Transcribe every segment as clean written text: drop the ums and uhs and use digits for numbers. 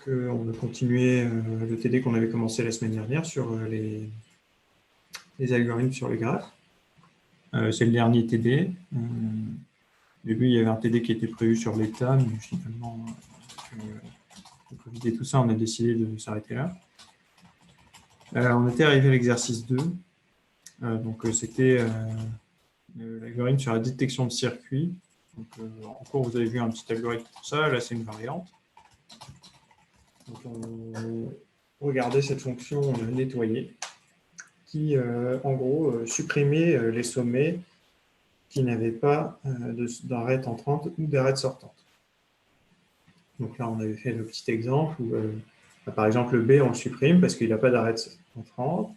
on va continuer le TD qu'on avait commencé la semaine dernière sur les algorithmes sur les graphes. C'est le dernier TD. Au début, il y avait un TD qui était prévu sur l'état, mais finalement, pour éviter tout ça, on a décidé de s'arrêter là. On était arrivé à l'exercice 2. Donc, c'était l'algorithme sur la détection de circuits. Donc, en cours, vous avez vu un petit algorithme pour ça. Là, c'est une variante. Donc, on regardait cette fonction nettoyer qui, en gros, supprimait les sommets qui n'avaient pas d'arête entrante ou d'arête sortante. Donc là, on avait fait le petit exemple où, par exemple, le B, on le supprime parce qu'il n'a pas d'arête entrante.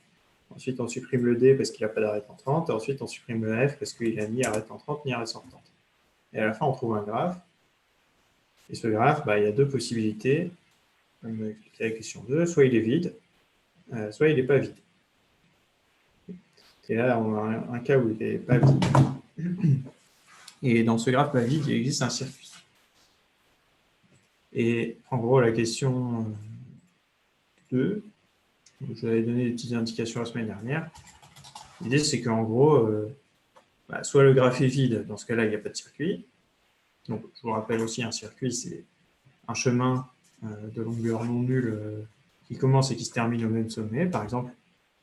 Ensuite, on supprime le D parce qu'il n'a pas d'arête entrante. Et ensuite, on supprime le F parce qu'il n'a ni arête entrante ni arête sortante. Et à la fin, on trouve un graphe. Et ce graphe, il y a deux possibilités, comme expliqué à la question 2. Soit il est vide, soit il n'est pas vide. Et là, on a un cas où il n'est pas vide. Et dans ce graphe pas vide, il existe un circuit. Et en gros, la question 2, je vous avais donné des petites indications la semaine dernière. L'idée, c'est qu'en gros, soit le graphe est vide, dans ce cas-là, il n'y a pas de circuit. Donc, je vous rappelle aussi, un circuit, c'est un chemin de longueur non nulle qui commence et qui se termine au même sommet. Par exemple,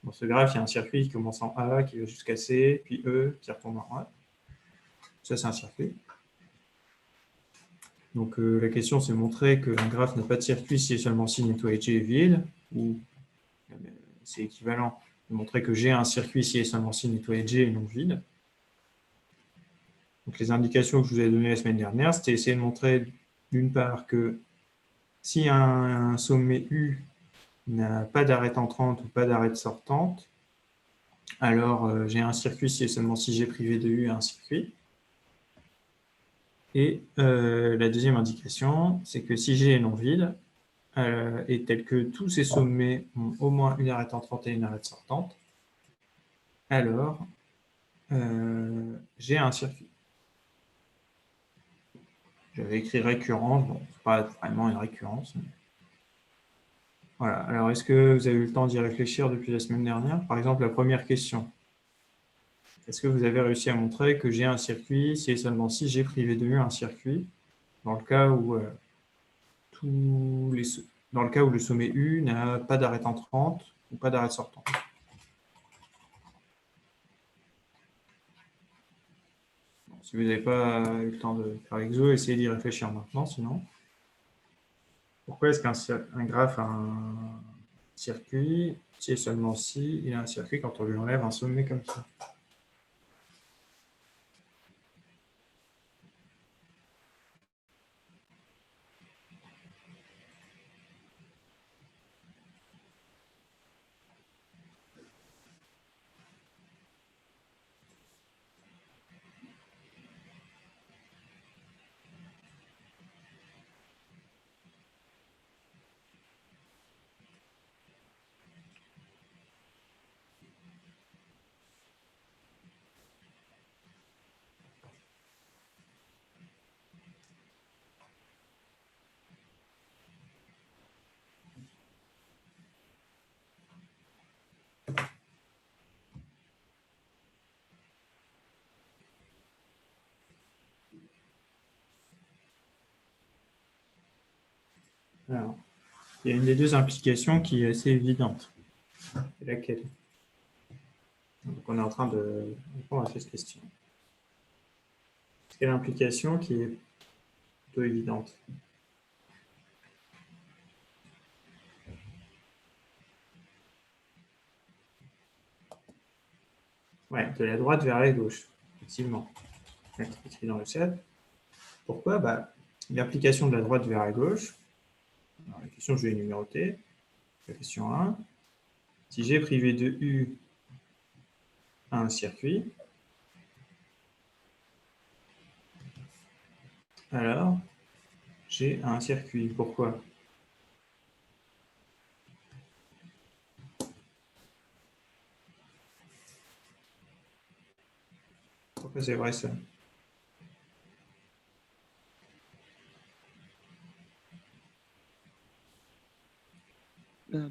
dans ce graphe, il y a un circuit qui commence en A, qui va jusqu'à C, puis E, qui retombe en A. Ça, c'est un circuit. Donc, la question, c'est de montrer qu'un graphe n'a pas de circuit si et seulement si nettoyé G est vide, ou c'est équivalent de montrer que G a un circuit si et seulement si nettoyé G est non vide. Donc, les indications que je vous ai données la semaine dernière, c'était essayer de montrer, d'une part, que si un sommet U n'a pas d'arête entrante ou pas d'arête sortante, alors j'ai un circuit si et seulement si G privé de U a un circuit. Et la deuxième indication, c'est que si G est non vide, et tel que tous ces sommets ont au moins une arête entrante et une arête sortante, alors j'ai un circuit. J'avais écrit récurrence, bon, c'est pas vraiment une récurrence. Mais... Voilà. Alors, est-ce que vous avez eu le temps d'y réfléchir depuis la semaine dernière? Par exemple, la première question. Est-ce que vous avez réussi à montrer que j'ai un circuit si et seulement si j'ai privé de U un circuit, dans le cas où le sommet U n'a pas d'arête entrante ou pas d'arête sortante? Bon, si vous n'avez pas eu le temps de faire l'exo, essayez d'y réfléchir maintenant, sinon. Pourquoi est-ce qu'un graphe a un circuit si et seulement si il a un circuit quand on lui enlève un sommet comme ça? Alors, il y a une des deux implications qui est assez évidente. C'est laquelle? Donc, on est en train de répondre à cette question. Quelle implication qui est plutôt évidente? Ouais, de la droite vers la gauche, effectivement. C'est écrit dans le set. Pourquoi? L'application de la droite vers la gauche. Alors, la question, je vais numéroter. La question 1. Si G privé de U a un circuit, alors G a un circuit. Pourquoi? Pourquoi c'est vrai ça?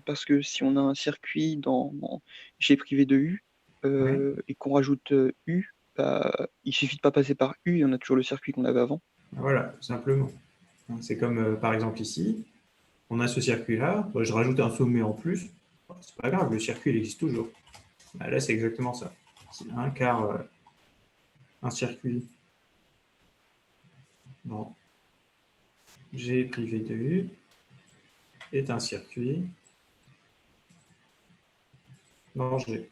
Parce que si on a un circuit dans G privé de U et qu'on rajoute U, bah, il suffit de pas passer par U et on a toujours le circuit qu'on avait avant. Voilà, tout simplement. C'est comme par exemple ici, on a ce circuit-là, je rajoute un sommet en plus, c'est pas grave, le circuit il existe toujours. Bah, là, c'est exactement ça. C'est un circuit dans G privé de U est un circuit dans G.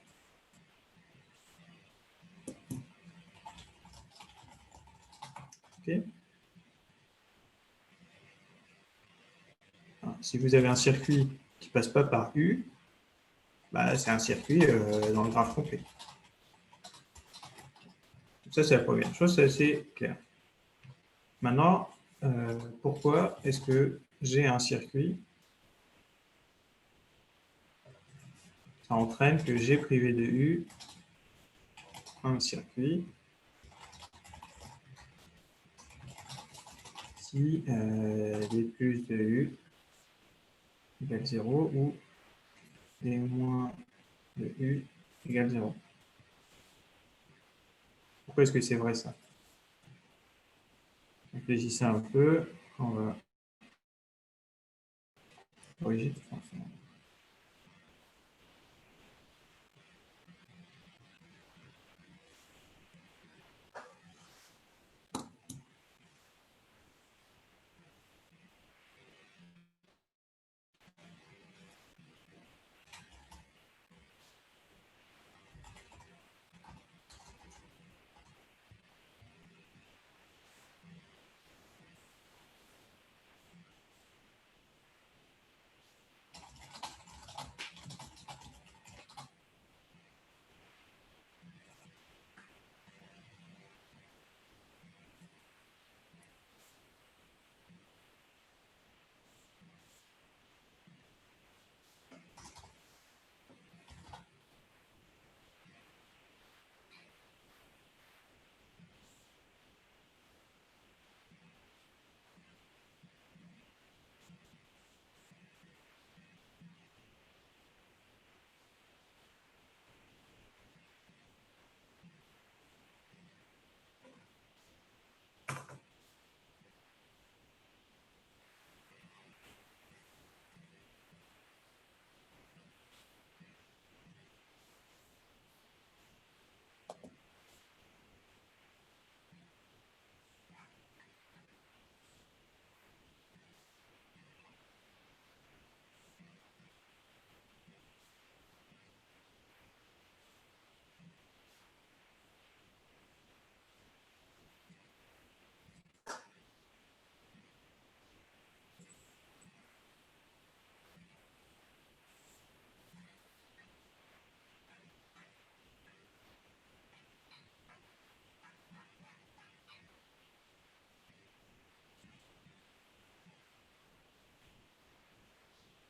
Okay. Si vous avez un circuit qui ne passe pas par U, bah, c'est un circuit dans le graphe complet. Ça, c'est la première chose, c'est assez clair. Maintenant, pourquoi est-ce que j'ai un circuit? Ça entraîne que G privé de U un circuit si D plus de U égale 0 ou D moins de U égale 0. Pourquoi est-ce que c'est vrai ça? Réfléchissez un peu. On va corriger tout ça.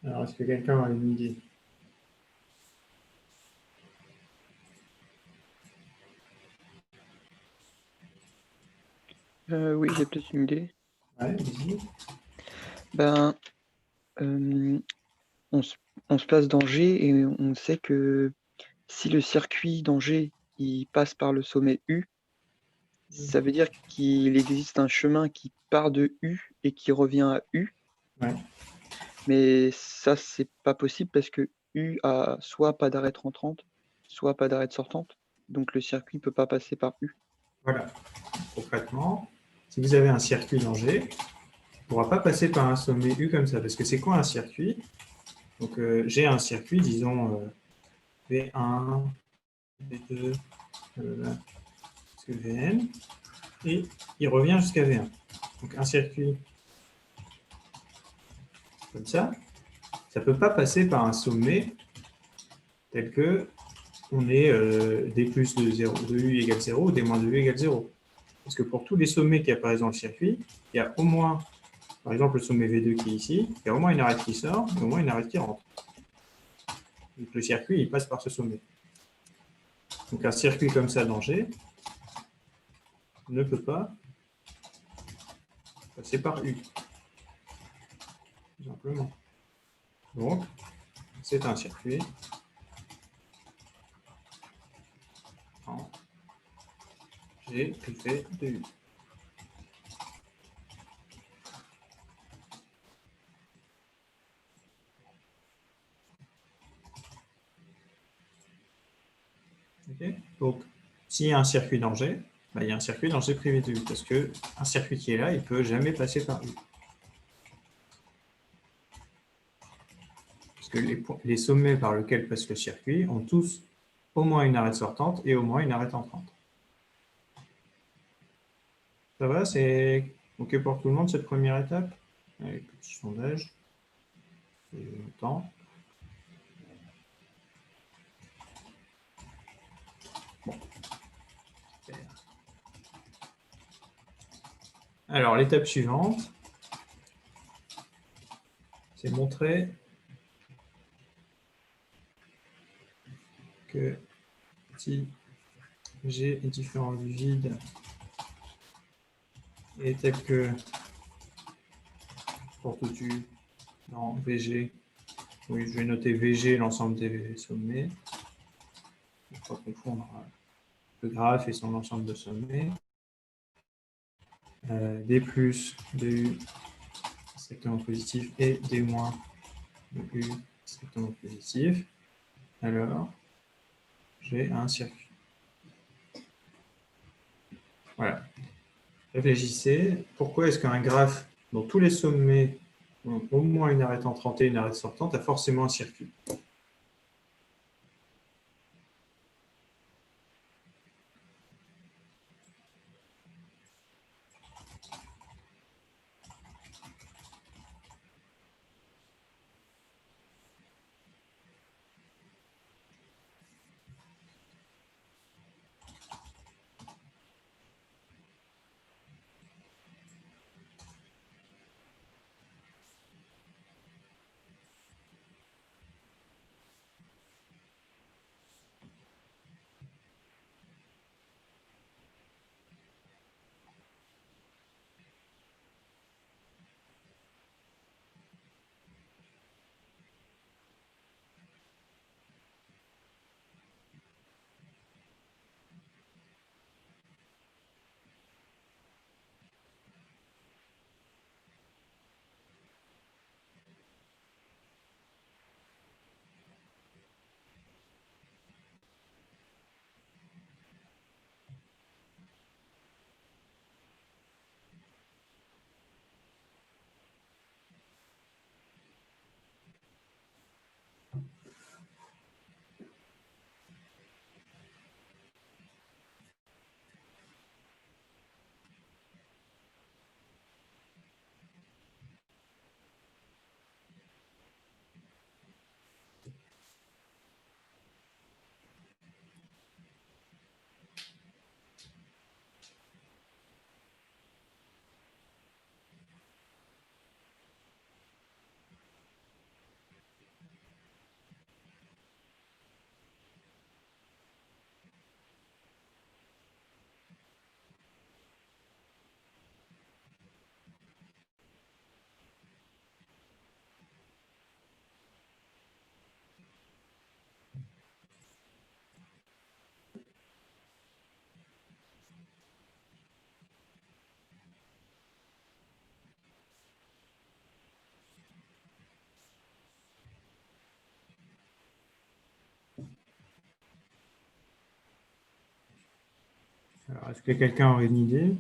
Alors, est-ce que quelqu'un a une idée? Oui, j'ai peut-être une idée. Ouais, vas-y. Ben, on se place dans G et on sait que si le circuit dans G il passe par le sommet U, ça veut dire qu'il existe un chemin qui part de U et qui revient à U. Ouais. Mais ça, c'est pas possible parce que U a soit pas d'arrêt entrante, soit pas d'arrêt sortante. Donc le circuit ne peut pas passer par U. Voilà. Concrètement, si vous avez un circuit dans G, il ne pourra pas passer par un sommet U comme ça. Parce que c'est quoi un circuit? Donc, j'ai un circuit, disons V1, V2, jusqu'à Vn, et il revient jusqu'à V1. Donc, un circuit comme ça ne peut pas passer par un sommet tel que on est D plus de, 0, de U égale 0 ou D moins de U égale 0. Parce que pour tous les sommets qui apparaissent dans le circuit, il y a au moins, par exemple, le sommet V2 qui est ici, il y a au moins une arête qui sort et au moins une arête qui rentre. Donc le circuit, il passe par ce sommet. Donc un circuit comme ça dans G ne peut pas passer par U. Tout simplement. Donc, c'est un circuit en G privé de U. Okay. Donc, s'il y a un circuit dans G, il y a un circuit dans G privé de U, parce qu'un circuit qui est là, il ne peut jamais passer par U. Parce que les sommets par lesquels passe le circuit ont tous au moins une arête sortante et au moins une arête entrante. Ça va, c'est OK pour tout le monde cette première étape? Allez, petit sondage. Longtemps. Bon. Alors, l'étape suivante, c'est montrer que si G est différent du vide et tel que pour tout U dans VG, oui, je vais noter VG l'ensemble des sommets. Il ne faut pas confondre le graphe et son ensemble de sommets. D plus de U strictement positif et D moins de U strictement positif. Alors, j'ai un circuit. Voilà. Réfléchissez, pourquoi est-ce qu'un graphe dont tous les sommets ont au moins une arête entrante et une arête sortante a forcément un circuit? Alors, est-ce que quelqu'un aurait une idée?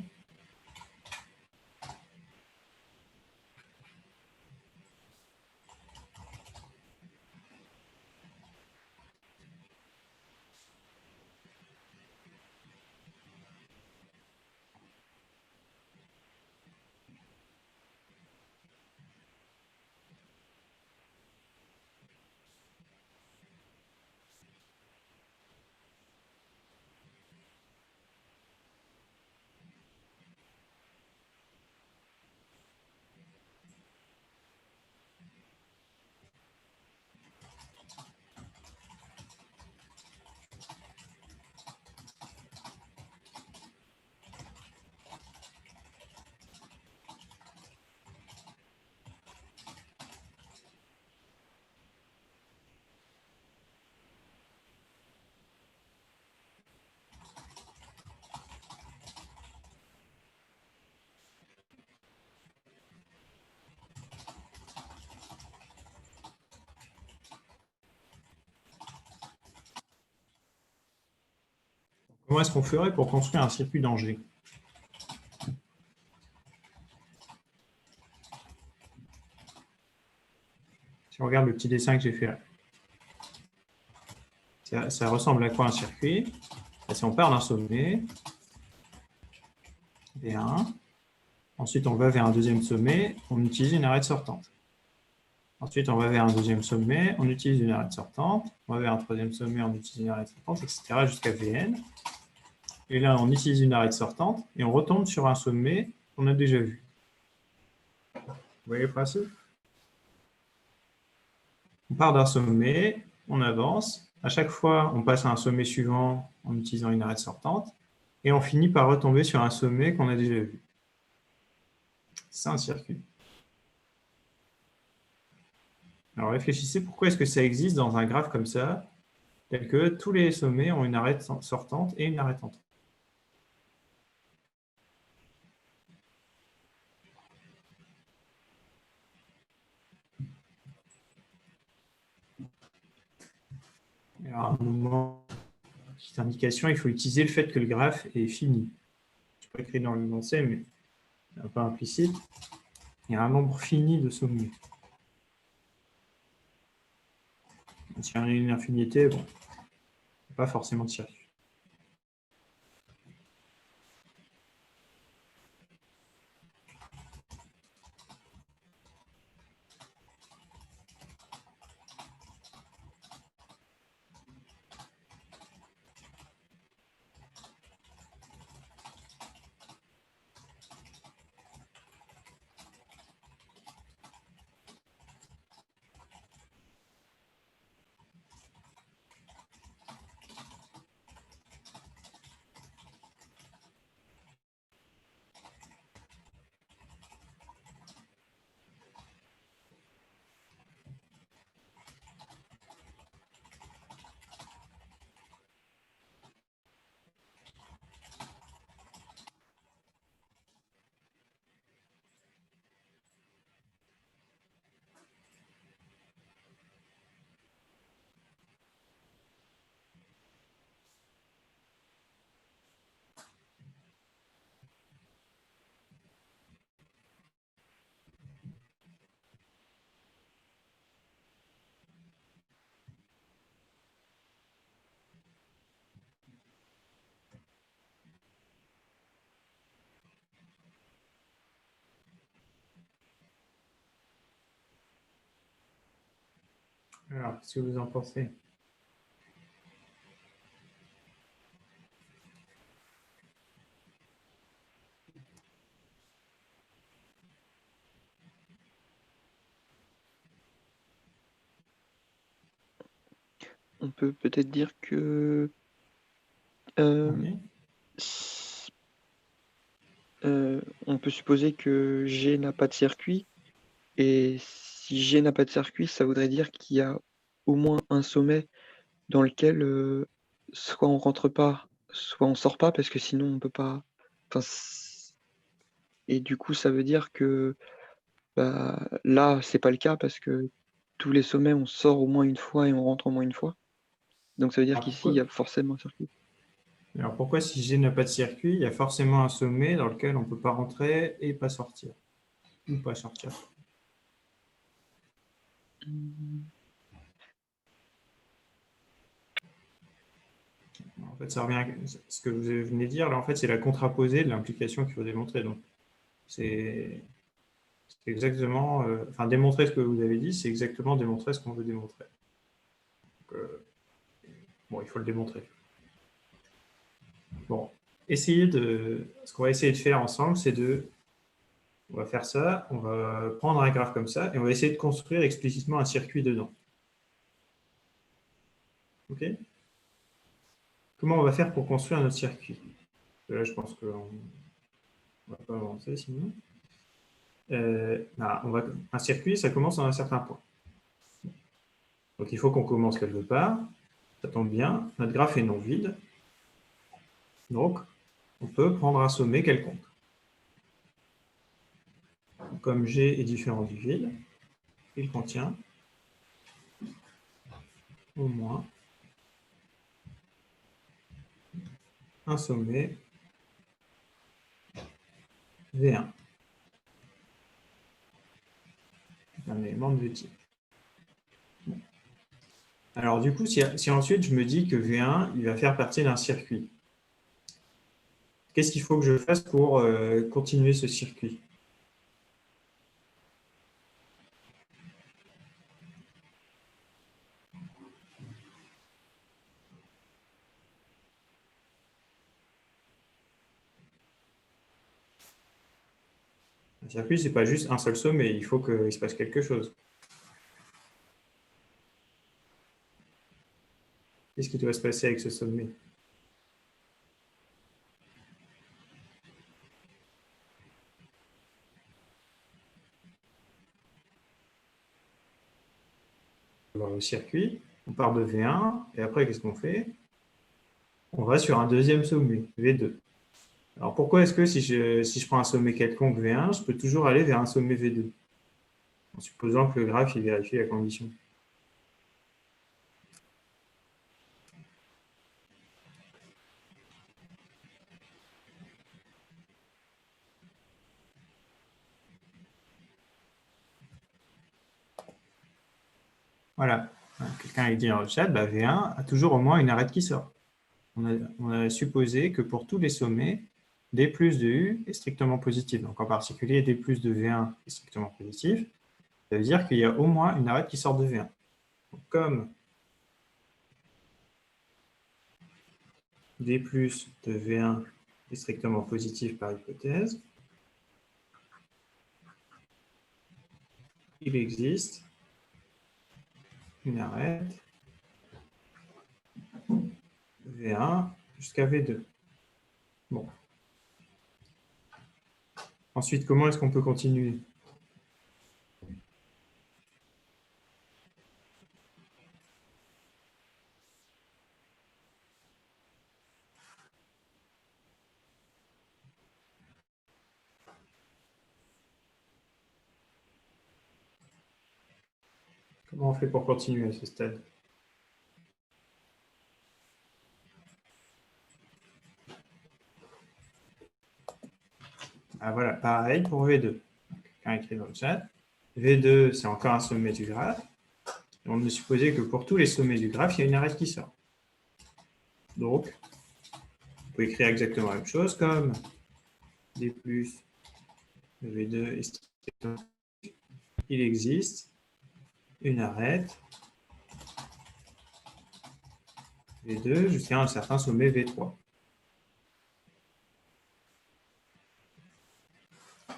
Comment est-ce qu'on ferait pour construire un circuit dans G? Si on regarde le petit dessin que j'ai fait là, ça ressemble à quoi un circuit? Si on part d'un sommet, V1, ensuite on va vers un deuxième sommet, on utilise une arête sortante. Ensuite, on va vers un deuxième sommet, on utilise une arête sortante. On va vers un troisième sommet, on utilise une arête sortante, etc. jusqu'à Vn. Et là, on utilise une arête sortante et on retombe sur un sommet qu'on a déjà vu. Vous voyez le principe? On part d'un sommet, on avance. À chaque fois, on passe à un sommet suivant en utilisant une arête sortante. Et on finit par retomber sur un sommet qu'on a déjà vu. C'est un circuit. Alors réfléchissez, pourquoi est-ce que ça existe dans un graphe comme ça, tel que tous les sommets ont une arête sortante et une arête entrante? Alors, à un moment, petite indication, il faut utiliser le fait que le graphe est fini. Je ne pas écrit dans l'énoncé, mais un peu implicite. Il y a un nombre fini de sommets. Si on a une infinité, bon, pas forcément de circuit. Alors, qu'est-ce que vous en pensez? On peut peut-être dire que Oui. on peut supposer que G n'a pas de circuit, et si G n'a pas de circuit, ça voudrait dire qu'il y a au moins un sommet dans lequel soit on rentre pas, soit on sort pas, parce que sinon on peut pas. Enfin, et du coup, ça veut dire que bah, là, c'est pas le cas parce que tous les sommets, on sort au moins une fois et on rentre au moins une fois. Donc ça veut dire Alors qu'ici, il y a forcément un circuit. pourquoi si G n'a pas de circuit, il y a forcément un sommet dans lequel on ne peut pas rentrer et pas sortir? Ou pas sortir? En fait, ça revient à ce que vous venez de dire. Là, en fait, c'est la contraposée de l'implication qu'il faut démontrer. Donc, c'est exactement, enfin, démontrer ce que vous avez dit, c'est exactement démontrer ce qu'on veut démontrer. Donc, bon, il faut le démontrer. Bon, ce qu'on va essayer de faire ensemble, c'est on va faire ça, on va prendre un graphe comme ça, et on va essayer de construire explicitement un circuit dedans. OK? Comment on va faire pour construire notre circuit? Là, je pense qu'on ne va pas avancer sinon. Un circuit, ça commence à un certain point. Donc, il faut qu'on commence quelque part. Ça tombe bien, notre graphe est non vide. Donc, on peut prendre un sommet quelconque. Comme G est différent du vide, il contient au moins un sommet V1. Un élément de type. Alors du coup, si ensuite je me dis que V1, il va faire partie d'un circuit, qu'est-ce qu'il faut que je fasse pour continuer ce circuit? Un circuit, ce n'est pas juste un seul sommet, il faut qu'il se passe quelque chose. Qu'est-ce qui doit se passer avec ce sommet? On va au circuit, on part de V1, et après, qu'est-ce qu'on fait? On va sur un deuxième sommet, V2. Alors pourquoi est-ce que si je prends un sommet quelconque V1, je peux toujours aller vers un sommet V2? En supposant que le graphe il vérifie la condition. Voilà. Quelqu'un a dit dans le chat, bah, V1 a toujours au moins une arête qui sort. On a supposé que pour tous les sommets, D plus de U est strictement positif. Donc en particulier, D plus de V1 est strictement positif. Ça veut dire qu'il y a au moins une arête qui sort de V1. Donc, comme D plus de V1 est strictement positif par hypothèse, il existe une arête V1 jusqu'à V2. Bon. Ensuite, comment est-ce qu'on peut continuer? Comment on fait pour continuer à ce stade? Ah, voilà, pareil pour V2. Quelqu'un écrit dans le chat. V2, c'est encore un sommet du graphe. Et on a supposé que pour tous les sommets du graphe, il y a une arête qui sort. Donc, on peut écrire exactement la même chose comme D plus V2 est strictement positif. Il existe une arête V2 jusqu'à un certain sommet V3.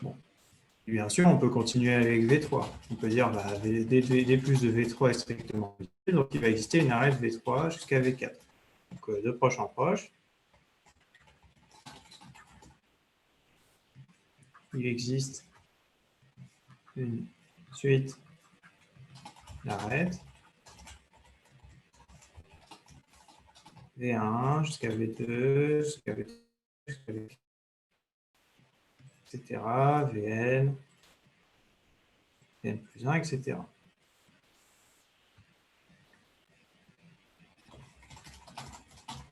Bon. Et bien sûr, on peut continuer avec V3. On peut dire bah, D plus de V3 est strictement positif, donc il va exister une arête V3 jusqu'à V4. Donc, de proche en proche, il existe une suite d'arêtes V1 jusqu'à V2, jusqu'à V3, jusqu'à V4, etc. Vn, Vn plus 1, etc.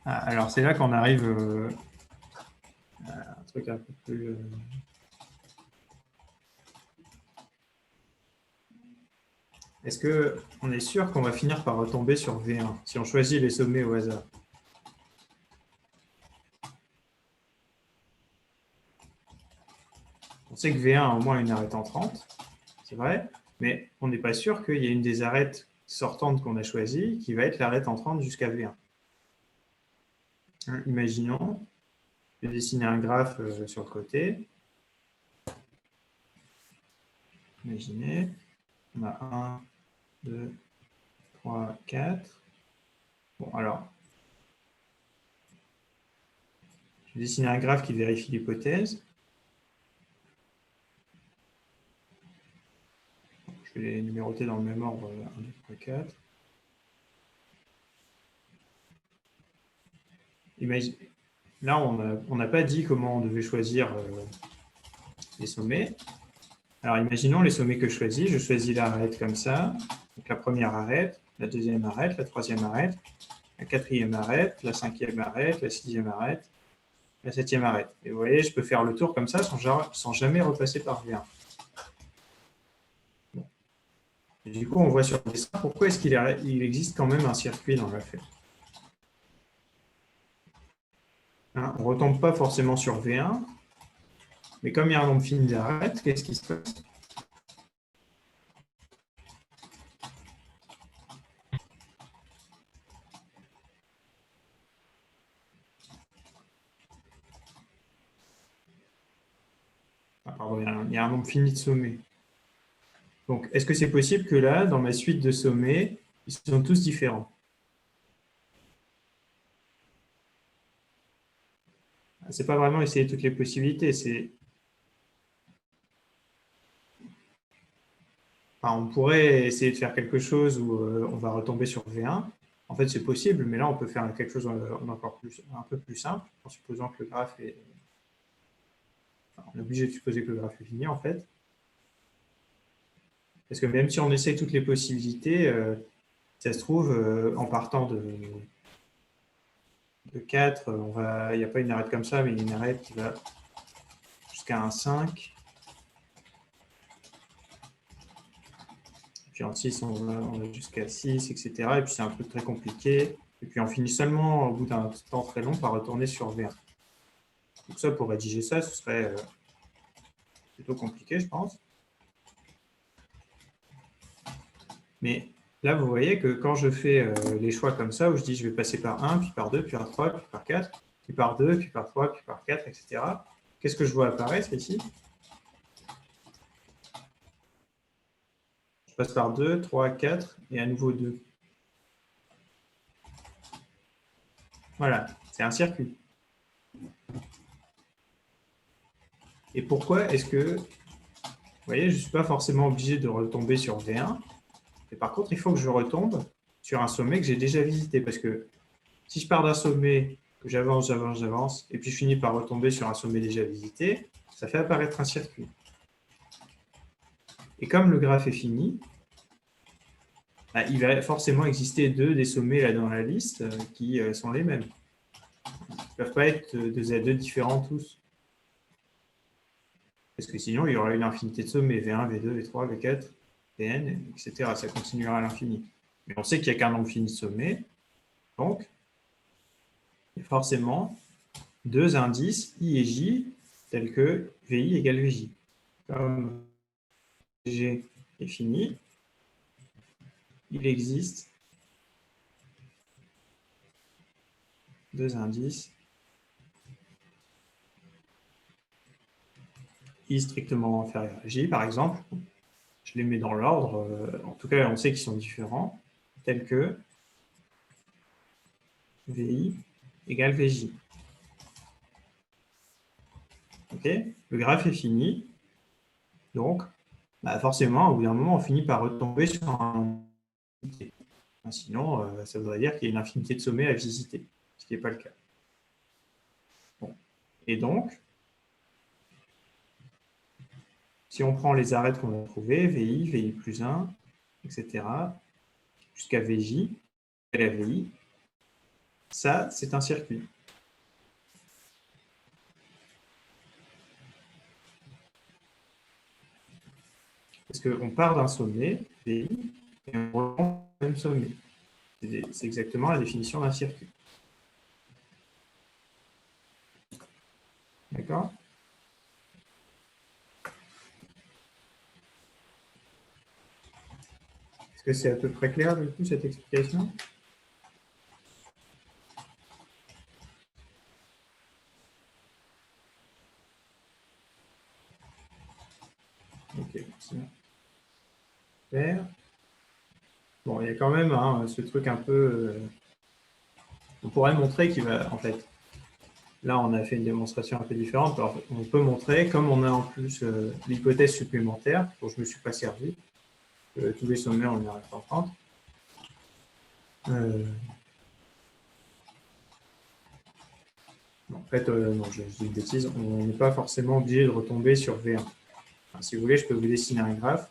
Ah, alors, c'est là qu'on arrive à un truc un peu plus... Est-ce qu'on est sûr qu'on va finir par retomber sur V1 si on choisit les sommets au hasard? On sait que V1 a au moins une arête entrante, c'est vrai, mais on n'est pas sûr qu'il y ait une des arêtes sortantes qu'on a choisies qui va être l'arête entrante jusqu'à V1. Hein, imaginons, je vais dessiner un graphe sur le côté. Imaginez, on a 1, 2, 3, 4. Bon, alors, je vais dessiner un graphe qui vérifie l'hypothèse. Je vais les numéroter dans le même ordre, 1, 2, 3, 4. Imagine... Là, on n'a pas dit comment on devait choisir les sommets. Alors, imaginons les sommets que je choisis. Je choisis l'arête comme ça. Donc, la première arête, la deuxième arête, la troisième arête, la quatrième arête, la cinquième arête, la sixième arête, la 7e arête. Et vous voyez, je peux faire le tour comme ça sans jamais repasser par V1. Bon. Et du coup, on voit sur le dessin pourquoi est-ce qu'il existe quand même un circuit dans l'affaire. Hein, on ne retombe pas forcément sur V1, mais comme il y a un nombre fini d'arêtes, qu'est-ce qui se passe? Ah, pardon, il y a un nombre fini de sommets. Donc, est-ce que c'est possible que là, dans ma suite de sommets, ils sont tous différents? C'est pas vraiment essayer toutes les possibilités, c'est... Enfin, on pourrait essayer de faire quelque chose où on va retomber sur V1. En fait, c'est possible, mais là, on peut faire quelque chose encore plus, un peu plus simple, en supposant que le graphe est... Enfin, on est obligé de supposer que le graphe est fini, en fait. Parce que même si on essaye toutes les possibilités, ça se trouve, en partant de 4, il n'y a pas une arête comme ça, mais il y a une arête qui va jusqu'à un 5. Puis en 6, on va jusqu'à 6, etc. Et puis c'est un truc très compliqué. Et puis on finit seulement, au bout d'un temps très long, par retourner sur V1. Donc ça, pour rédiger ça, ce serait plutôt compliqué, je pense. Mais là, vous voyez que quand je fais les choix comme ça, où je dis je vais passer par 1, puis par 2, puis par 3, puis par 4, puis par 2, puis par 3, puis par 4, etc. Qu'est-ce que je vois apparaître ici? Je passe par 2, 3, 4, et à nouveau 2. Voilà, c'est un circuit. Et pourquoi est-ce que, vous voyez, je ne suis pas forcément obligé de retomber sur V1, mais par contre, il faut que je retombe sur un sommet que j'ai déjà visité, parce que si je pars d'un sommet que j'avance, j'avance, j'avance, et puis je finis par retomber sur un sommet déjà visité, ça fait apparaître un circuit. Et comme le graphe est fini, bah, il va forcément exister deux des sommets là dans la liste qui sont les mêmes. Ils ne peuvent pas être deux Z2 différents tous. Parce que sinon, il y aurait une infinité de sommets, V1, V2, V3, V4, Vn, etc. Ça continuera à l'infini. Mais on sait qu'il n'y a qu'un nombre fini de sommets, donc il y a forcément deux indices I et J tels que VI égale VJ. Comme G est fini, il existe deux indices I strictement inférieur à J, par exemple. Je les mets dans l'ordre, en tout cas on sait qu'ils sont différents, tels que VI égale VJ. Okay, le graphe est fini, donc bah forcément, au bout d'un moment, on finit par retomber sur un... Sinon, ça voudrait dire qu'il y a une infinité de sommets à visiter, ce qui n'est pas le cas. Bon. Et donc, si on prend les arêtes qu'on a trouvées, VI, VI plus 1, etc., jusqu'à VJ, et la VI, ça, c'est un circuit. Parce qu'on part d'un sommet, VI, et on reprend le même sommet. C'est exactement la définition d'un circuit. D'accord? Est-ce que c'est à peu près clair, du coup, cette explication? Ok, c'est clair. Bon, il y a quand même ce truc un peu... on pourrait montrer qu'il va... En fait, là, on a fait une démonstration un peu différente. Alors, on peut montrer, comme on a en plus l'hypothèse supplémentaire, dont je ne me suis pas servi, tous les sommets, on est en 30. En fait, non, je dis une bêtise, on n'est pas forcément obligé de retomber sur V1. Enfin, si vous voulez, je peux vous dessiner un graphe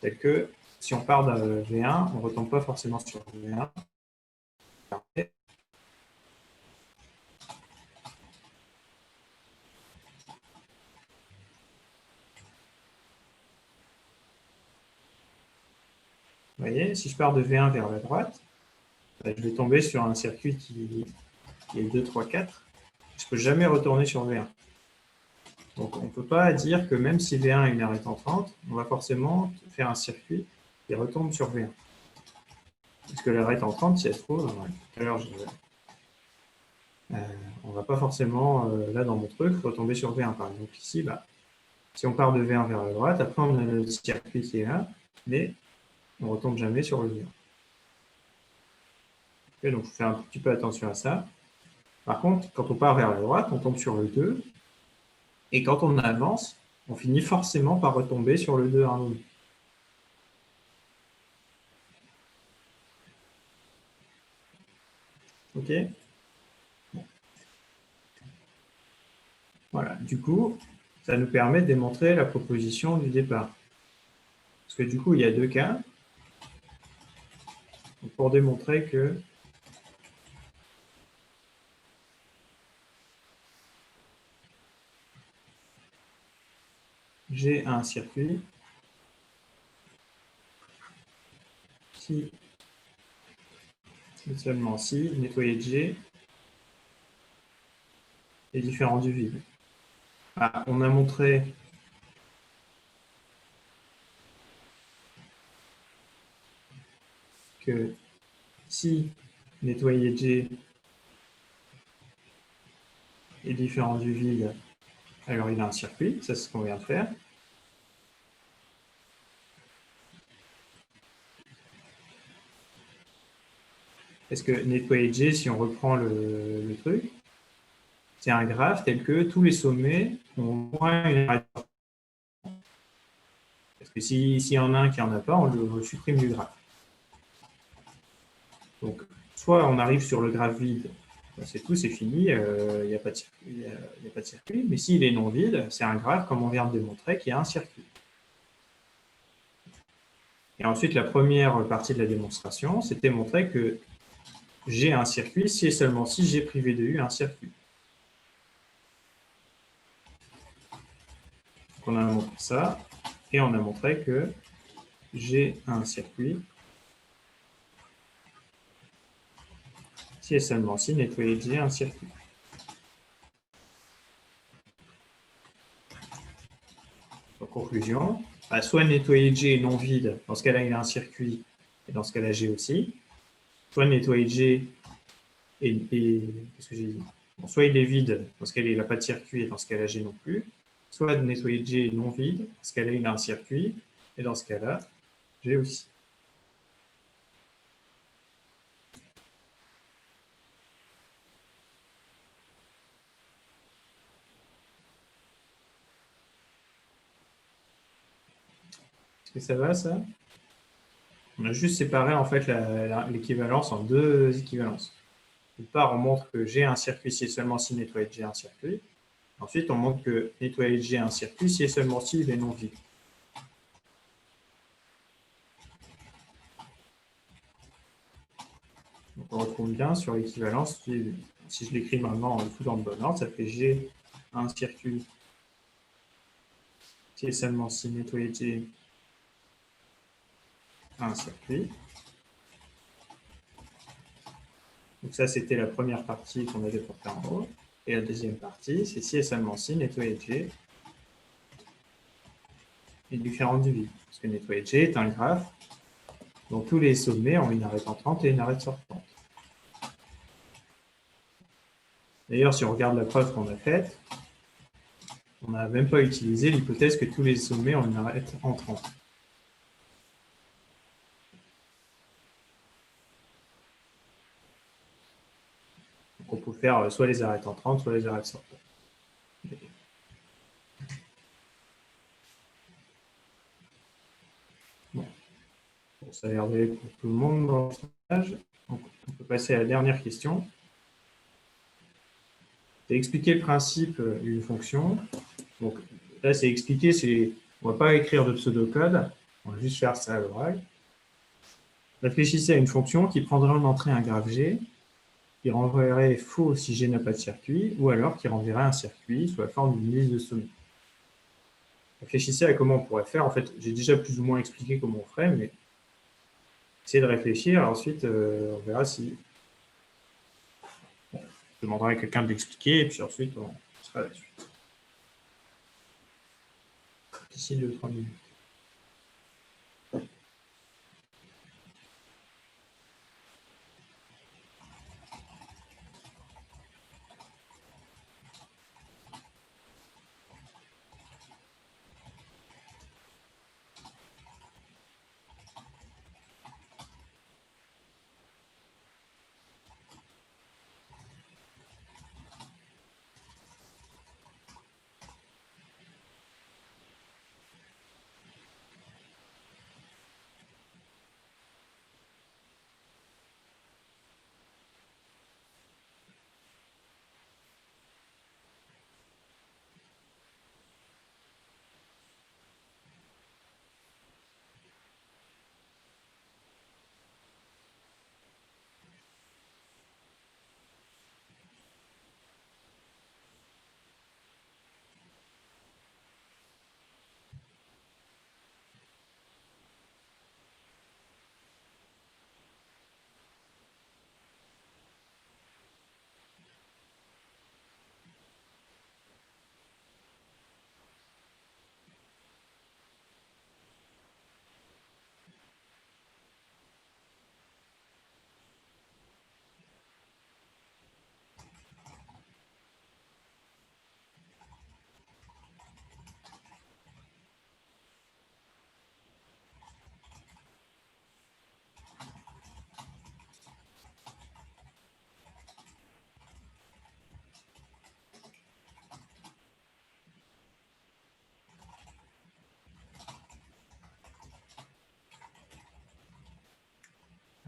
tel que, si on part de V1, on ne retombe pas forcément sur V1. Vous voyez, si je pars de V1 vers la droite, je vais tomber sur un circuit qui est 2, 3, 4. Je ne peux jamais retourner sur V1. Donc, on ne peut pas dire que même si V1 a une arrête entrante, on va forcément faire un circuit qui retombe sur V1. Parce que l'arrête entrante, si elle se trouve, tout à l'heure, on ne va pas forcément, là dans mon truc, retomber sur V1. Par exemple, ici, si on part de V1 vers la droite, après on a le circuit qui est là, mais on ne retombe jamais sur le V1. Okay, donc, il faut faire un petit peu attention à ça. Par contre, quand on part vers la droite, on tombe sur le 2. Et quand on avance, on finit forcément par retomber sur le 2 à un moment. OK? Bon. Voilà. Du coup, ça nous permet de démontrer la proposition du départ. Parce que du coup, il y a deux cas. Donc, pour démontrer que j'ai un circuit si et seulement si nettoyer de G est différent du vide. On a montré que si nettoyer de G est différent du vide, alors il a un circuit, ça c'est ce qu'on vient de faire. Parce que nettoyer G, si on reprend le truc, c'est un graphe tel que tous les sommets ont au moins une arrête. Parce que s'il y en a un qui n'en a pas, on le supprime du graphe. Donc, soit on arrive sur le graphe vide, c'est tout, c'est fini, il n'y a pas de circuit. Mais s'il est non vide, c'est un graphe, comme on vient de démontrer, qui a un circuit. Et ensuite, la première partie de la démonstration, c'était montrer que j'ai un circuit si et seulement si j'ai privé de U un circuit. Donc, on a montré ça, et on a montré que j'ai un circuit si et seulement si nettoyer G un circuit. En conclusion, soit nettoyer G est non vide, dans ce cas-là il a un circuit, et dans ce cas-là G aussi. Soit nettoyer G qu'est-ce que j'ai dit, bon, soit il est vide, dans ce cas-là il n'a pas de circuit, et dans ce cas-là G non plus. Soit nettoyer G est non vide, dans ce cas-là il a un circuit, et dans ce cas-là G aussi. Est-ce que ça va, ça? On a juste séparé en fait l'équivalence en deux équivalences. D'une part, on montre que j'ai un circuit si et seulement si nettoyer G a un circuit. Ensuite, on montre que nettoyer G a un circuit si et seulement si il est non vide. Donc, on retrouve bien sur l'équivalence. Si je l'écris maintenant tout dans le bon ordre, ça fait G a un circuit si et seulement si nettoyer G a un circuit. Donc ça, c'était la première partie qu'on avait portée en haut. Et la deuxième partie, c'est si et seulement si nettoyer G est différent du vide. Parce que nettoyer G est un graphe dont tous les sommets ont une arrête entrante et une arrête sortante. D'ailleurs, si on regarde la preuve qu'on a faite, on n'a même pas utilisé l'hypothèse que tous les sommets ont une arrête entrante. Donc on peut faire soit les arrêtes entrantes, soit les arrêtes sortantes. Bon. Ça a l'air d'aller pour tout le monde dans le stage. Donc, on peut passer à la dernière question. C'est expliquer le principe d'une fonction. Donc là, c'est expliquer, on ne va pas écrire de pseudocode, on va juste faire ça à l'oral. Réfléchissez à une fonction qui prendrait en entrée un graphe G, qui renverrait faux si G n'a pas de circuit, ou alors qui renverrait un circuit sous la forme d'une liste de sommets. Réfléchissez à comment on pourrait faire. En fait, j'ai déjà plus ou moins expliqué comment on ferait, mais essayez de réfléchir. Ensuite, on verra si... Je demanderai à quelqu'un de l'expliquer, et puis ensuite, on sera à la suite. D'ici 2-3 minutes.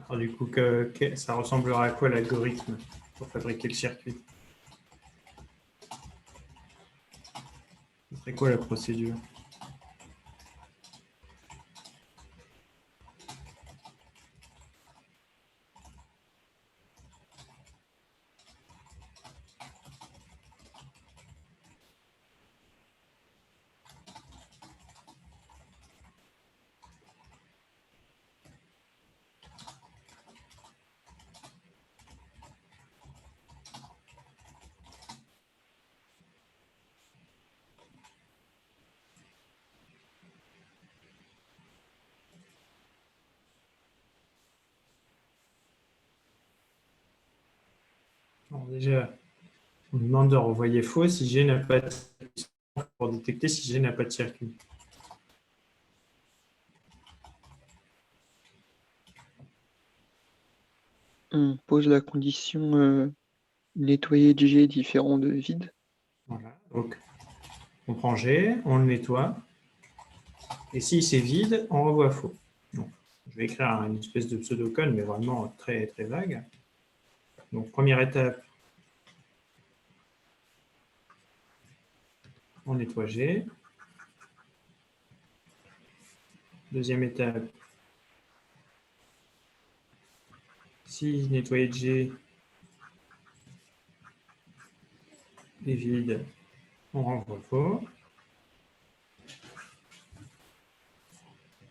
Alors, du coup, ça ressemblera à quoi l'algorithme pour fabriquer le circuit? Ce serait quoi la procédure? Alors, déjà, on me demande de renvoyer faux si G n'a pas de circuit, pour détecter si G n'a pas de circuit. On pose la condition nettoyer G différent de vide. Voilà. Donc, on prend G, on le nettoie, et si c'est vide, on renvoie faux. Donc, je vais écrire une espèce de pseudocode, mais vraiment très, très vague. Donc, première étape, on nettoie G. Deuxième étape, si nettoyer G est vide, on renvoie faux.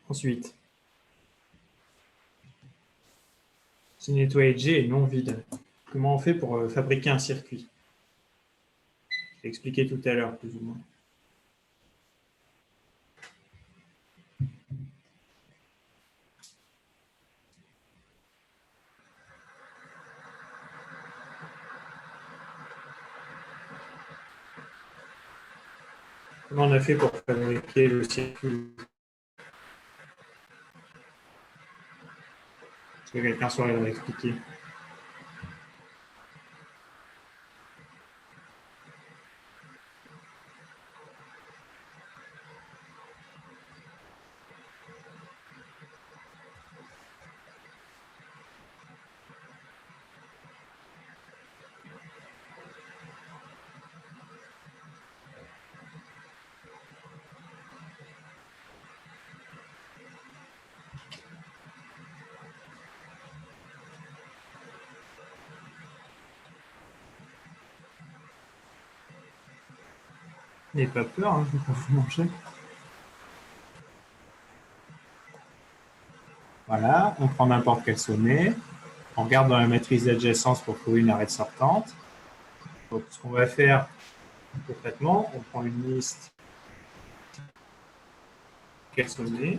Ensuite, si nettoyer G est non vide, comment on fait pour fabriquer un circuit? J'ai expliqué tout à l'heure, plus ou moins. Comment on a fait pour fabriquer le circuit? Est-ce que quelqu'un saurait l'expliquer? N'ayez pas peur, hein, je ne vais pas vous manger. Voilà, on prend n'importe quel sommet. On regarde dans la matrice d'adjacence pour trouver une arête sortante. Donc, ce qu'on va faire concrètement, on prend une liste quel sommet.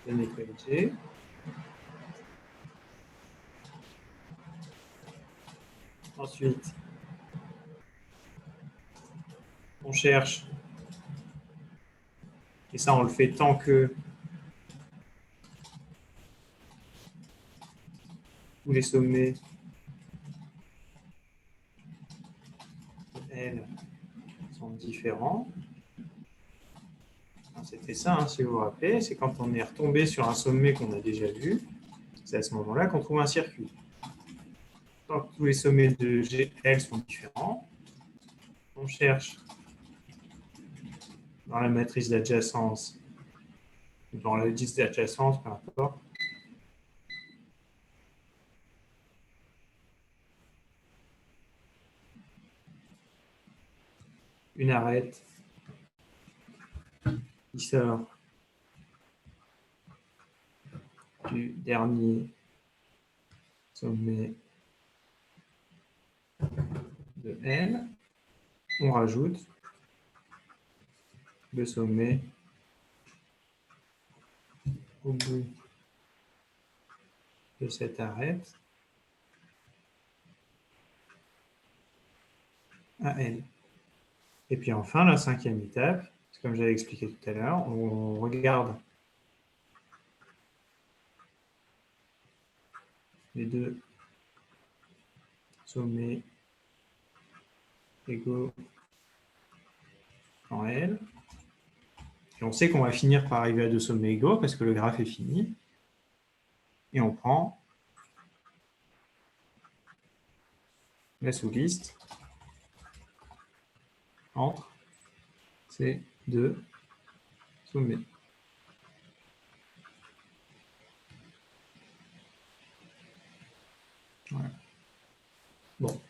De nettoyer. Ensuite, on cherche, et ça on le fait tant que tous les sommets L sont différents. C'était ça, hein, si vous vous rappelez, c'est quand on est retombé sur un sommet qu'on a déjà vu, c'est à ce moment-là qu'on trouve un circuit. Tant que tous les sommets de GL sont différents, on cherche dans la matrice d'adjacence, dans la liste d'adjacence, peu importe, une arête qui sort du dernier sommet de L. On rajoute le sommet au bout de cette arête à L. Et puis enfin, la cinquième étape, comme j'avais expliqué tout à l'heure, on regarde les deux sommets égaux en L. Et on sait qu'on va finir par arriver à deux sommets égaux parce que le graphe est fini. Et on prend la sous-liste entre ces deux sommets. Voilà. Bon.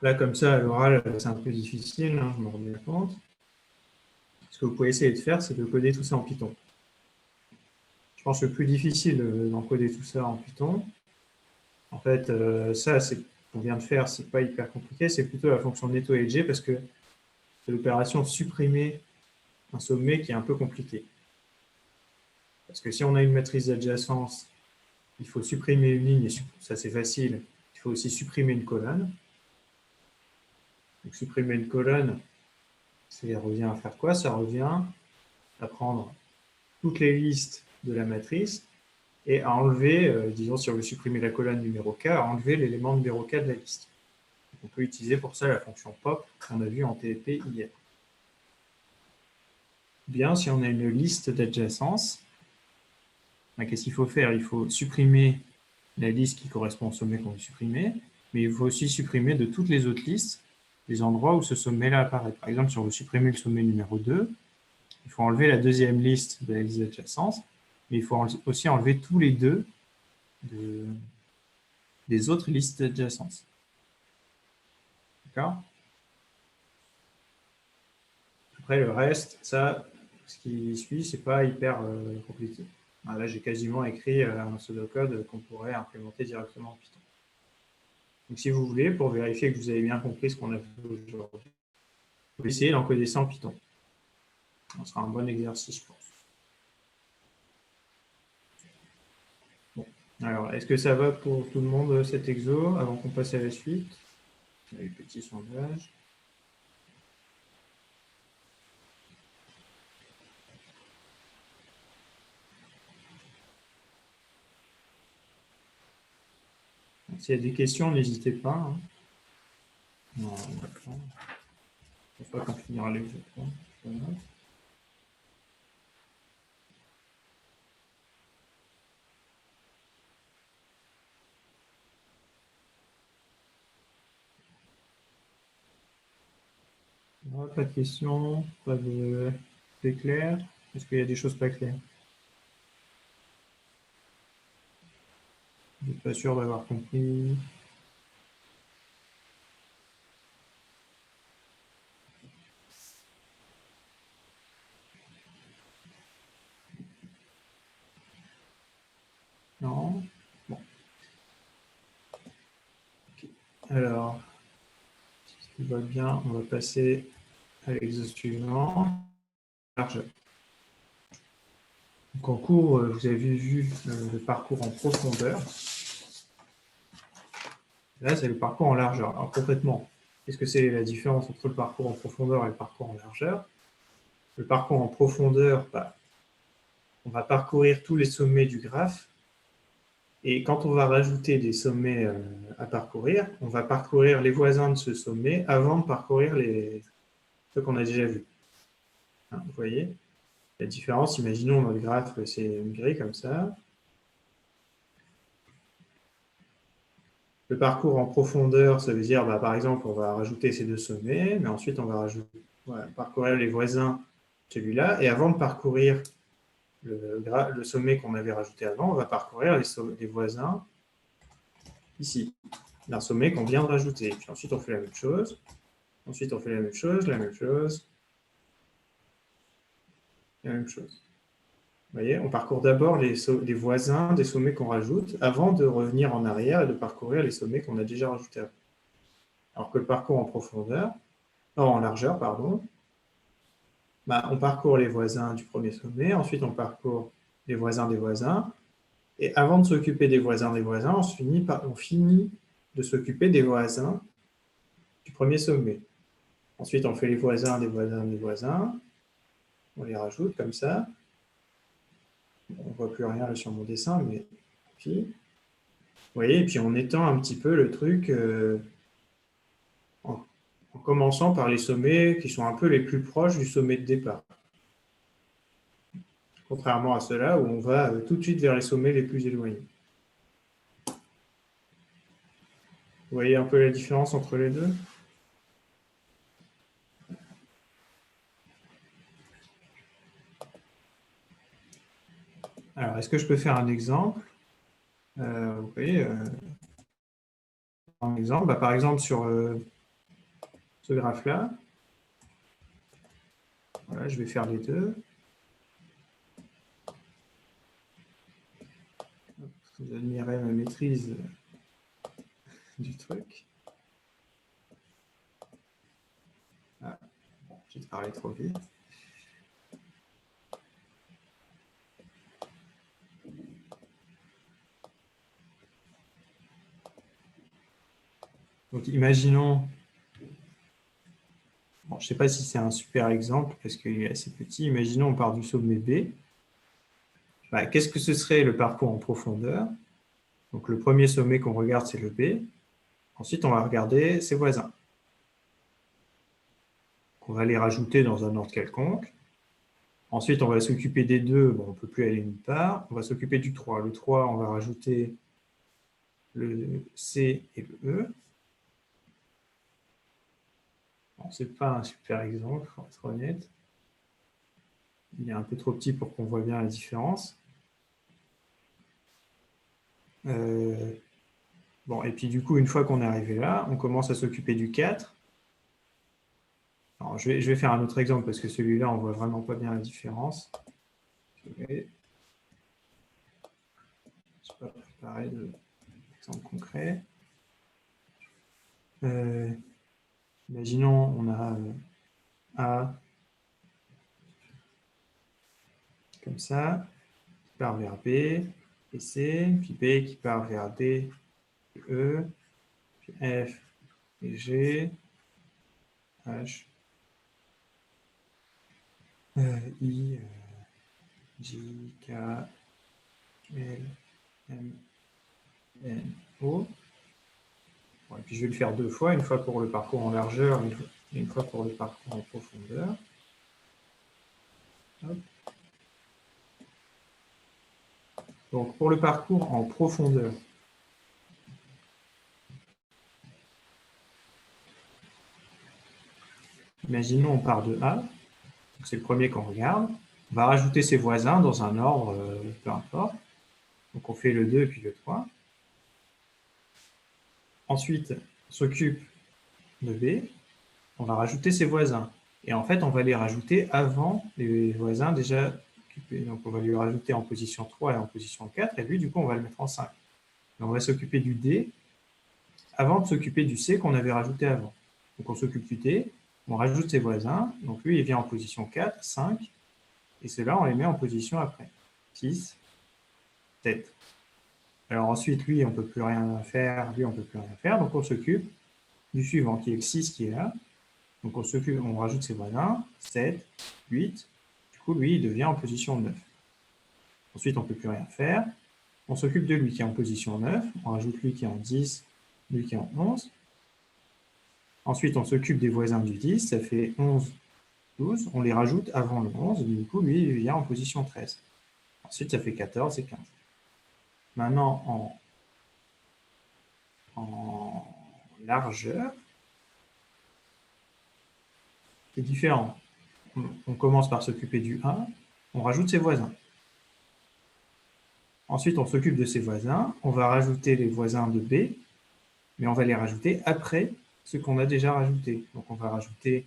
Là, comme ça, à l'oral, c'est un peu difficile, hein, je me rends bien compte. Ce que vous pouvez essayer de faire, c'est de coder tout ça en Python. Je pense que le plus difficile d'encoder tout ça en Python, en fait, ça, c'est qu'on vient de faire, c'est pas hyper compliqué, c'est plutôt la fonction nettoyer parce que c'est l'opération supprimer un sommet qui est un peu compliqué. Parce que si on a une matrice d'adjacence, il faut supprimer une ligne, et ça c'est facile, il faut aussi supprimer une colonne. Donc supprimer une colonne, ça revient à faire quoi? Ça revient à prendre toutes les listes de la matrice et à enlever, disons si on veut supprimer la colonne numéro K, à enlever l'élément numéro K de la liste. On peut utiliser pour ça la fonction pop qu'on a vue en TDP hier. Bien, si on a une liste d'adjacence, qu'est-ce qu'il faut faire? Il faut supprimer la liste qui correspond au sommet qu'on veut supprimer, mais il faut aussi supprimer de toutes les autres listes les endroits où ce sommet-là apparaît. Par exemple, si on veut supprimer le sommet numéro 2, il faut enlever la deuxième liste de la liste d'adjacence, mais il faut aussi enlever tous les deux des autres listes d'adjacence. D'accord? Après, le reste, ça, ce qui suit, c'est pas hyper compliqué. Là, j'ai quasiment écrit un pseudocode qu'on pourrait implémenter directement en Python. Donc, si vous voulez, pour vérifier que vous avez bien compris ce qu'on a fait aujourd'hui, vous pouvez essayer d'encoder ça en Python. Ce sera un bon exercice, je pense. Bon. Alors, est-ce que ça va pour tout le monde, cet exo, avant qu'on passe à la suite? Les petits sondages. S'il y a des questions, n'hésitez pas. Hein. Non, d'accord. Une fois qu'on finira les exos. Pas de questions, pas de... C'est clair? Est-ce qu'il y a des choses pas claires? Je suis pas sûr d'avoir compris. Alors, si tout va bien, on va passer à l'exo suivant. Largeur. Donc en cours, vous avez vu le parcours en profondeur. Là, c'est le parcours en largeur. Alors concrètement, qu'est-ce que c'est la différence entre le parcours en profondeur et le parcours en largeur? Le parcours en profondeur, on va parcourir tous les sommets du graphe. Et quand on va rajouter des sommets à parcourir, on va parcourir les voisins de ce sommet avant de parcourir ceux qu'on a déjà vus. Hein, vous voyez la différence? Imaginons dans le graphe que c'est une grille comme ça. Le parcours en profondeur, ça veut dire, par exemple, on va rajouter ces deux sommets, mais ensuite on va parcourir les voisins de celui-là, et avant de parcourir le sommet qu'on avait rajouté avant, on va parcourir les voisins ici, d'un sommet qu'on vient de rajouter. Puis ensuite on fait la même chose, ensuite on fait la même chose, la même chose, la même chose. Vous voyez, on parcourt d'abord les voisins des sommets qu'on rajoute avant de revenir en arrière et de parcourir les sommets qu'on a déjà rajoutés avant. Alors que le parcours en profondeur, en largeur, pardon, on parcourt les voisins du premier sommet, ensuite on parcourt les voisins des voisins, et avant de s'occuper des voisins, on finit de s'occuper des voisins du premier sommet. Ensuite, on fait les voisins des voisins des voisins, on les rajoute comme ça. On ne voit plus rien là sur mon dessin, mais puis, vous voyez, et puis on étend un petit peu le truc en commençant par les sommets qui sont un peu les plus proches du sommet de départ. Contrairement à ceux-là où on va tout de suite vers les sommets les plus éloignés. Vous voyez un peu la différence entre les deux? Alors, est-ce que je peux faire un exemple? Vous voyez, un exemple, par exemple sur ce graphe-là, voilà, je vais faire les deux. Vous admirez ma maîtrise du truc. Ah, bon, j'ai parlé trop vite. Donc, imaginons, bon, je ne sais pas si c'est un super exemple parce qu'il est assez petit. Imaginons on part du sommet B. Qu'est-ce que ce serait le parcours en profondeur? Donc, le premier sommet qu'on regarde, c'est le B. Ensuite, on va regarder ses voisins. On va les rajouter dans un ordre quelconque. Ensuite, on va s'occuper des deux. Bon, on ne peut plus aller nulle part. On va s'occuper du 3. Le 3, on va rajouter le C et le E. Bon, ce n'est pas un super exemple, pour être honnête. Il est un peu trop petit pour qu'on voit bien la différence. Bon, et puis du coup, une fois qu'on est arrivé là, on commence à s'occuper du 4. Alors, je vais faire un autre exemple parce que celui-là, on ne voit vraiment pas bien la différence. Je n'ai pas préparé d'exemple concret. Imaginons, on a A comme ça, qui part vers B et C, puis B qui part vers D et E, puis F et G, H, I, J, K, L, M, N, O. Bon, et puis je vais le faire deux fois, une fois pour le parcours en largeur et une fois pour le parcours en profondeur. Hop. Donc pour le parcours en profondeur, imaginons on part de A, c'est le premier qu'on regarde, on va rajouter ses voisins dans un ordre, peu importe. Donc on fait le 2 puis le 3. Ensuite, on s'occupe de B, on va rajouter ses voisins. Et en fait, on va les rajouter avant les voisins déjà occupés. Donc on va lui rajouter en position 3 et en position 4, et lui, du coup, on va le mettre en 5. Et on va s'occuper du D avant de s'occuper du C qu'on avait rajouté avant. Donc on s'occupe du D, on rajoute ses voisins, donc lui il vient en position 4, 5, et ceux-là on les met en position après. 6, 7. Alors ensuite, lui, on ne peut plus rien faire, lui, on ne peut plus rien faire, donc on s'occupe du suivant, qui est le 6 qui est là. Donc on rajoute ses voisins, 7, 8, du coup, lui, il devient en position 9. Ensuite, on ne peut plus rien faire, on s'occupe de lui qui est en position 9, on rajoute lui qui est en 10, lui qui est en 11. Ensuite, on s'occupe des voisins du 10, ça fait 11, 12, on les rajoute avant le 11, et du coup, lui, il vient en position 13. Ensuite, ça fait 14 et 15. Maintenant, en largeur, c'est différent. On commence par s'occuper du 1, on rajoute ses voisins. Ensuite, on s'occupe de ses voisins, on va rajouter les voisins de B, mais on va les rajouter après ce qu'on a déjà rajouté. Donc on va rajouter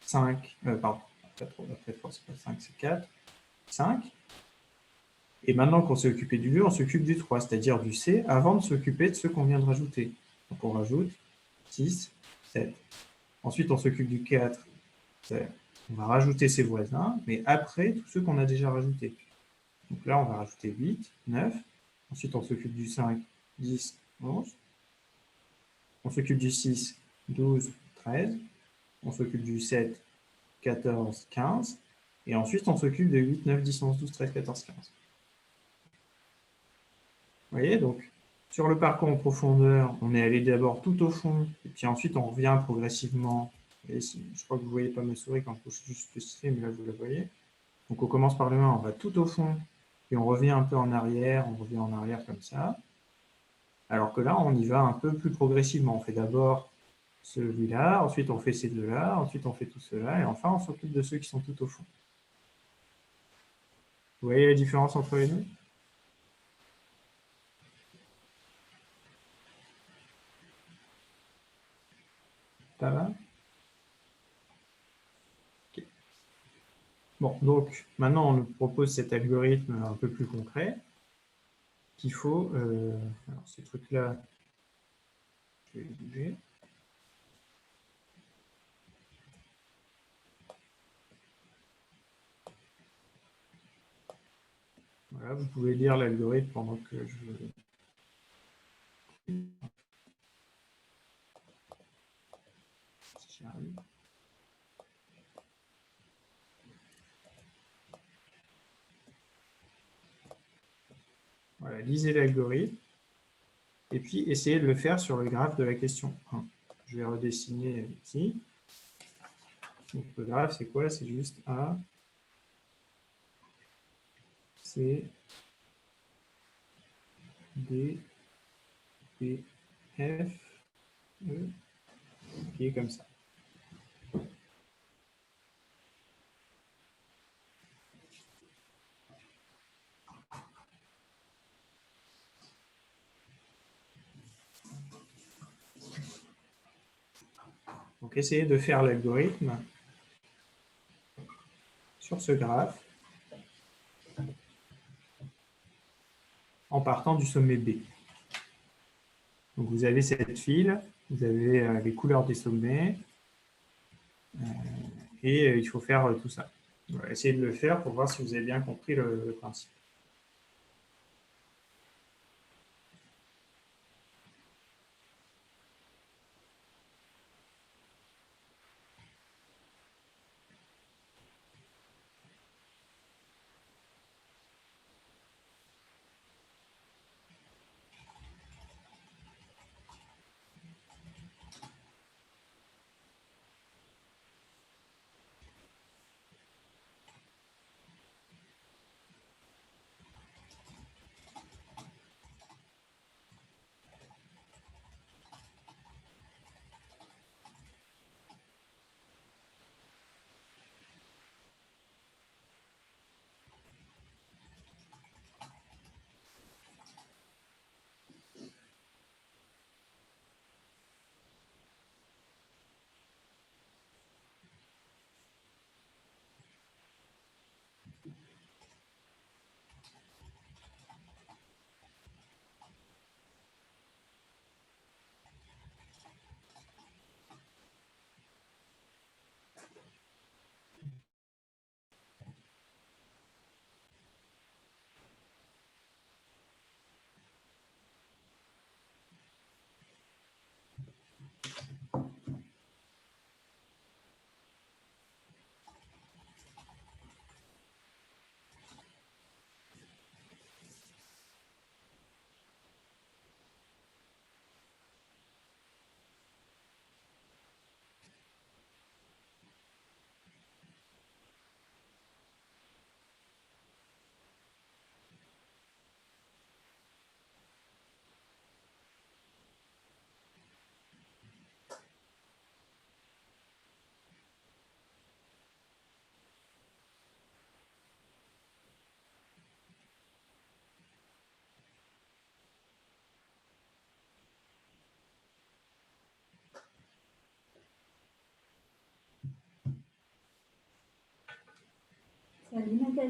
5, pardon, après 3, c'est pas 5, c'est 4, 5. Et maintenant qu'on s'est occupé du 2, on s'occupe du 3, c'est-à-dire du C, avant de s'occuper de ceux qu'on vient de rajouter. Donc on rajoute 6, 7. Ensuite, on s'occupe du 4, on va rajouter ses voisins, mais après tous ceux qu'on a déjà rajoutés. Donc là, on va rajouter 8, 9. Ensuite, on s'occupe du 5, 10, 11. On s'occupe du 6, 12, 13. On s'occupe du 7, 14, 15. Et ensuite, on s'occupe de 8, 9, 10, 11, 12, 13, 14, 15. Vous voyez, donc, sur le parcours en profondeur, on est allé d'abord tout au fond, et puis ensuite, on revient progressivement. Et je crois que vous ne voyez pas ma souris quand je touche juste spécifié, mais là, vous la voyez. Donc, on commence par le 1, on va tout au fond, puis on revient un peu en arrière, on revient en arrière comme ça. Alors que là, on y va un peu plus progressivement. On fait d'abord celui-là, ensuite on fait ces deux-là, ensuite on fait tout cela, et enfin on s'occupe de ceux qui sont tout au fond. Vous voyez la différence entre les deux? Ça va? Okay. Bon, donc maintenant on nous propose cet algorithme un peu plus concret qu'il faut... alors ces trucs-là, je vais les bouger. Voilà, vous pouvez lire l'algorithme pendant que je... Si j'y arrive. Voilà, lisez l'algorithme et puis essayez de le faire sur le graphe de la question 1. Je vais redessiner ici. Donc le graphe, c'est quoi? C'est juste A, C, D, E, F, E, qui est comme ça. Donc essayez de faire l'algorithme sur ce graphe en partant du sommet B. Donc vous avez cette file, vous avez les couleurs des sommets, et il faut faire tout ça. Voilà, essayez de le faire pour voir si vous avez bien compris le principe.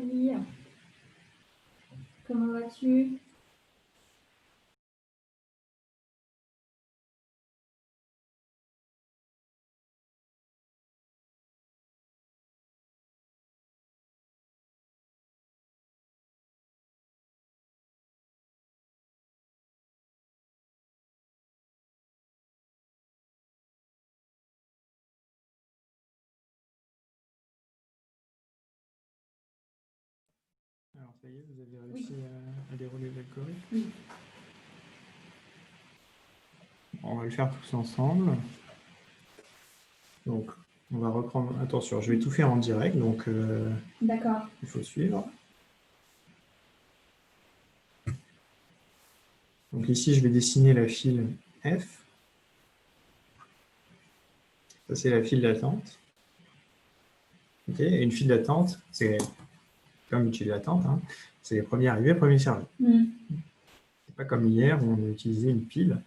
Nathalie. Comment vas-tu? Alors, ça y est, vous avez réussi à dérouler l'algorithme? Oui. On va le faire tous ensemble. Donc, on va reprendre. Attention, je vais tout faire en direct, donc D'accord. il faut suivre. Donc ici, je vais dessiner la file F. Ça, c'est la file d'attente. Okay. Et une file d'attente, c'est comme une file d'attente, hein, c'est les premiers arrivés, premiers servis. C'est pas comme hier où on a utilisé une pile.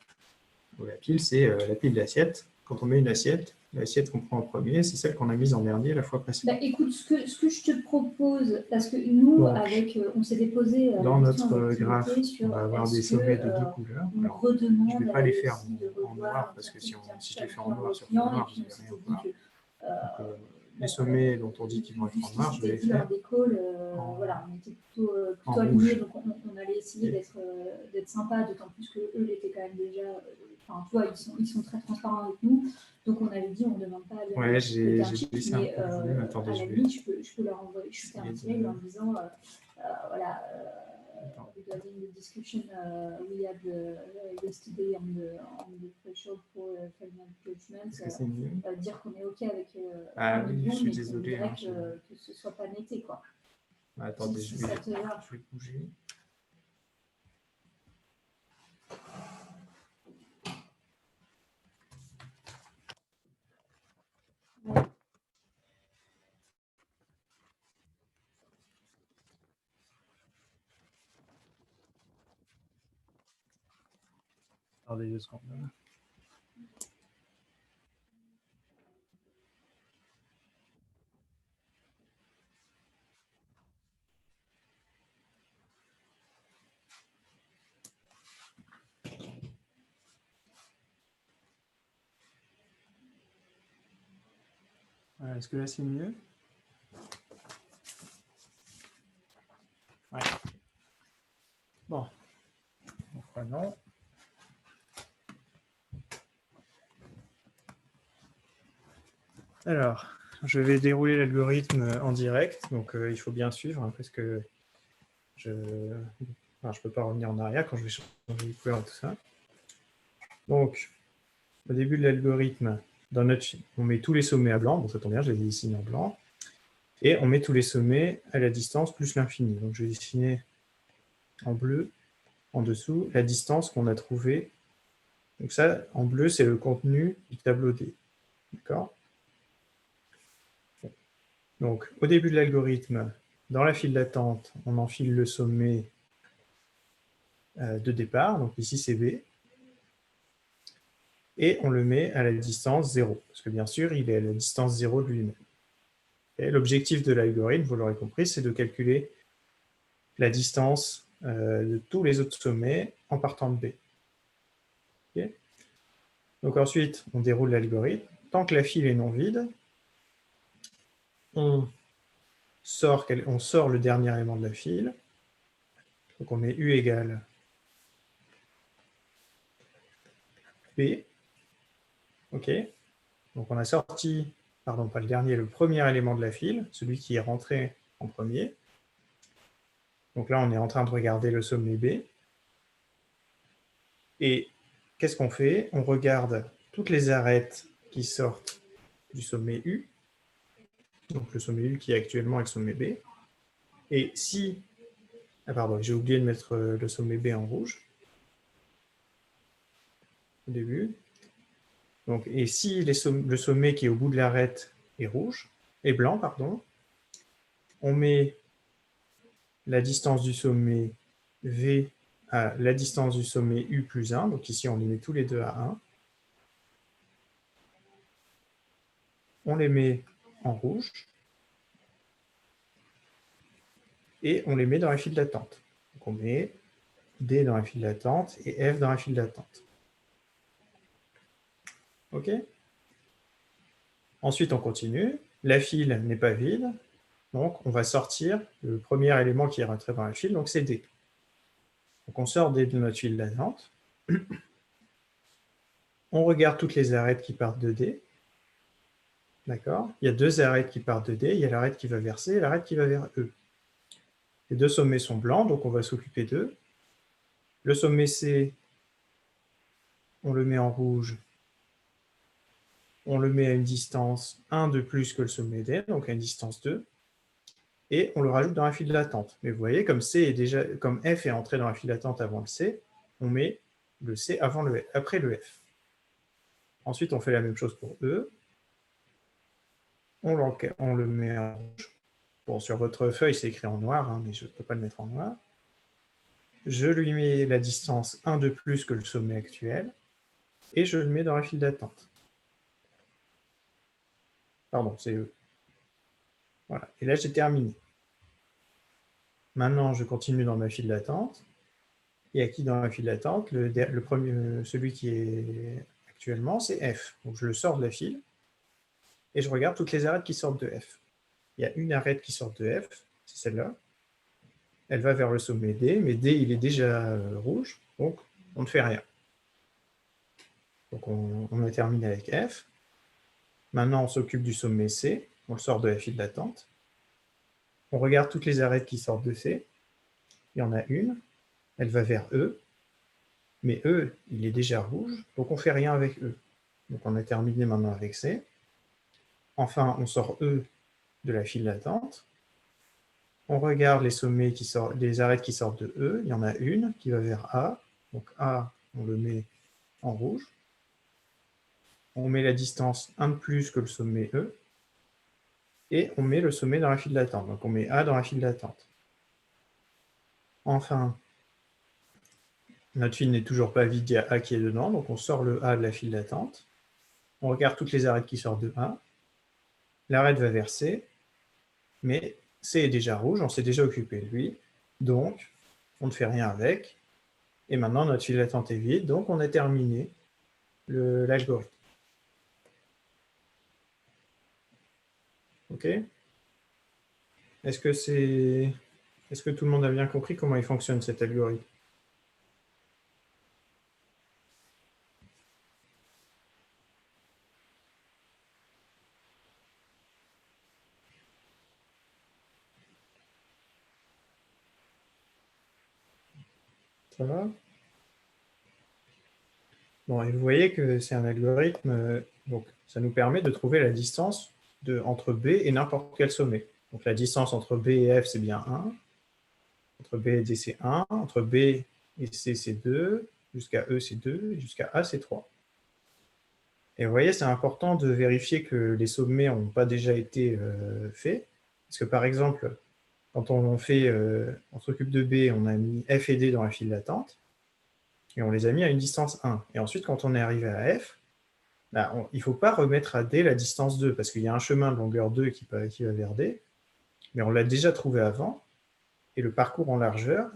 Donc, la pile, c'est la pile d'assiette. Quand on met une assiette, l'assiette qu'on prend en premier, c'est celle qu'on a mise en dernier la fois précédente. Bah, écoute, ce que je te propose, parce que nous, donc, avec, on s'était posé dans la question notre graphe, sur on va avoir des sommets de deux couleurs. Alors, je ne vais pas les faire en noir, parce que si je les fais en noir sur fond noir, je ne vais rien voir. Donc, les sommets dont on dit qu'ils vont être en noir, je vais les faire voilà, on était plutôt en alignés, rouge. donc on allait essayer d'être sympa, d'autant plus qu'eux l'étaient quand même déjà. Enfin, tu vois, ils sont très transparents avec nous, donc on avait dit on ne demande pas à Ouais, j'ai baissé un mais peu le volume. Attendez, à la limite, je peux leur envoyer un petit mail en disant voilà. Regarding the discussion we had yesterday on the threshold for final judgment, dire qu'on est OK avec ah oui, je suis mais désolé. Hein, que ce soit pas netté, quoi. Bah, attendez, je vais bouger. Ouais. Attendez 2 secondes. Est-ce que là c'est mieux? Ouais. Bon. Reprenons. Alors, je vais dérouler l'algorithme en direct, donc il faut bien suivre, hein, parce que je ne peux pas revenir en arrière quand je vais changer les couleurs et tout ça. Donc, au début de l'algorithme, dans notre on met tous les sommets à blanc, bon ça tombe bien, je les ai dessinés en blanc, et on met tous les sommets à la distance plus l'infini. Donc je vais dessiner en bleu, en dessous, la distance qu'on a trouvée. Donc ça, en bleu, c'est le contenu du tableau D. D'accord? Donc, au début de l'algorithme, dans la file d'attente, on enfile le sommet de départ, donc ici c'est B, et on le met à la distance 0, parce que bien sûr, il est à la distance 0 de lui-même. L'objectif de l'algorithme, vous l'aurez compris, c'est de calculer la distance de tous les autres sommets en partant de B. Okay. Donc ensuite, on déroule l'algorithme. Tant que la file est non vide, on sort le dernier élément de la file. Donc on met U égale B. OK. Donc on a sorti, pardon, pas le dernier, le premier élément de la file, celui qui est rentré en premier. Donc là, on est en train de regarder le sommet B. Et qu'est-ce qu'on fait? On regarde toutes les arêtes qui sortent du sommet U, donc le sommet U qui est actuellement avec le sommet B. Et si... Ah pardon, j'ai oublié de mettre le sommet B en rouge au début. Donc, et si le sommet qui est au bout de l'arête est rouge, est blanc, pardon, on met la distance du sommet V à la distance du sommet U plus 1, donc ici on les met tous les deux à 1. On les met en rouge. et on les met dans la file d'attente. Donc on met D dans la file d'attente et F dans la file d'attente. OK? Ensuite, on continue. La file n'est pas vide, donc on va sortir le premier élément qui est rentré dans la file, donc c'est D. Donc on sort D de notre file d'attente. On regarde toutes les arêtes qui partent de D. D'accord? Il y a deux arêtes qui partent de D, il y a l'arête qui va vers C et l'arête qui va vers E. Les deux sommets sont blancs, donc on va s'occuper d'eux. Le sommet C, on le met en rouge. On le met à une distance 1 de plus que le sommet D, donc à une distance 2. Et on le rajoute dans la file d'attente. Mais vous voyez, comme F est entré dans la file d'attente avant le C, on met le C après le F. Ensuite, on fait la même chose pour E. On le met en rouge. Bon, sur votre feuille, c'est écrit en noir, hein, mais je ne peux pas le mettre en noir. Je lui mets la distance 1 de plus que le sommet actuel, et je le mets dans la file d'attente. Pardon, c'est E. Voilà, et là, j'ai terminé. Maintenant, je continue dans ma file d'attente. Et à qui dans la file d'attente? Celui qui est actuellement, c'est F. Donc, je le sors de la file, et je regarde toutes les arêtes qui sortent de F. Il y a une arête qui sort de F, c'est celle-là. Elle va vers le sommet D, mais D, il est déjà rouge, donc on ne fait rien. Donc on a terminé avec F. Maintenant, on s'occupe du sommet C, on le sort de la file d'attente. On regarde toutes les arêtes qui sortent de C. Il y en a une, elle va vers E, mais E, il est déjà rouge, donc on ne fait rien avec E. Donc on a terminé maintenant avec C. Enfin, on sort E de la file d'attente. On regarde les arêtes qui sortent de E. Il y en a une qui va vers A. Donc A, on le met en rouge. On met la distance 1 de plus que le sommet E. Et on met le sommet dans la file d'attente. Donc on met A dans la file d'attente. Enfin, notre file n'est toujours pas vide, il y a A qui est dedans. Donc on sort le A de la file d'attente. On regarde toutes les arêtes qui sortent de A. L'arête va vers C. Mais C est déjà rouge, on s'est déjà occupé de lui. Donc, on ne fait rien avec. Et maintenant, notre file d'attente est vide, donc on a terminé l'algorithme. OK? Est-ce que tout le monde a bien compris comment il fonctionne cet algorithme? Ça va? Bon, et vous voyez que c'est un algorithme, donc ça nous permet de trouver la distance entre B et n'importe quel sommet. Donc la distance entre B et F, c'est bien 1. Entre B et D, c'est 1. Entre B et C, c'est 2. Jusqu'à E, c'est 2. Et jusqu'à A, c'est 3. Et vous voyez, c'est important de vérifier que les sommets n'ont pas déjà été faits. Parce que par exemple, quand on s'occupe de B, on a mis F et D dans la file d'attente. Et on les a mis à une distance 1. Et ensuite, quand on est arrivé à F, il ne faut pas remettre à D la distance 2, parce qu'il y a un chemin de longueur 2 qui va vers D, mais on l'a déjà trouvé avant, et le parcours en largeur,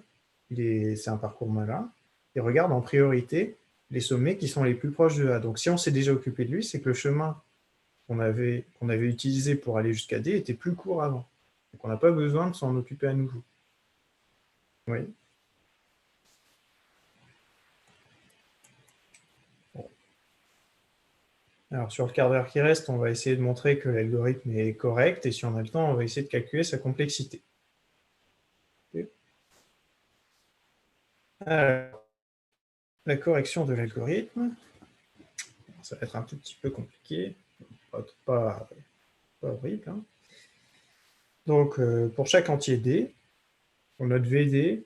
c'est un parcours malin, et regarde en priorité les sommets qui sont les plus proches de A. Donc si on s'est déjà occupé de lui, c'est que le chemin qu'on avait utilisé pour aller jusqu'à D était plus court avant. Donc on n'a pas besoin de s'en occuper à nouveau. Oui. Alors, sur le quart d'heure qui reste, on va essayer de montrer que l'algorithme est correct, et si on a le temps, on va essayer de calculer sa complexité. Alors, la correction de l'algorithme, ça va être un tout petit peu compliqué, pas horrible. Hein. Donc, pour chaque entier D, on note VD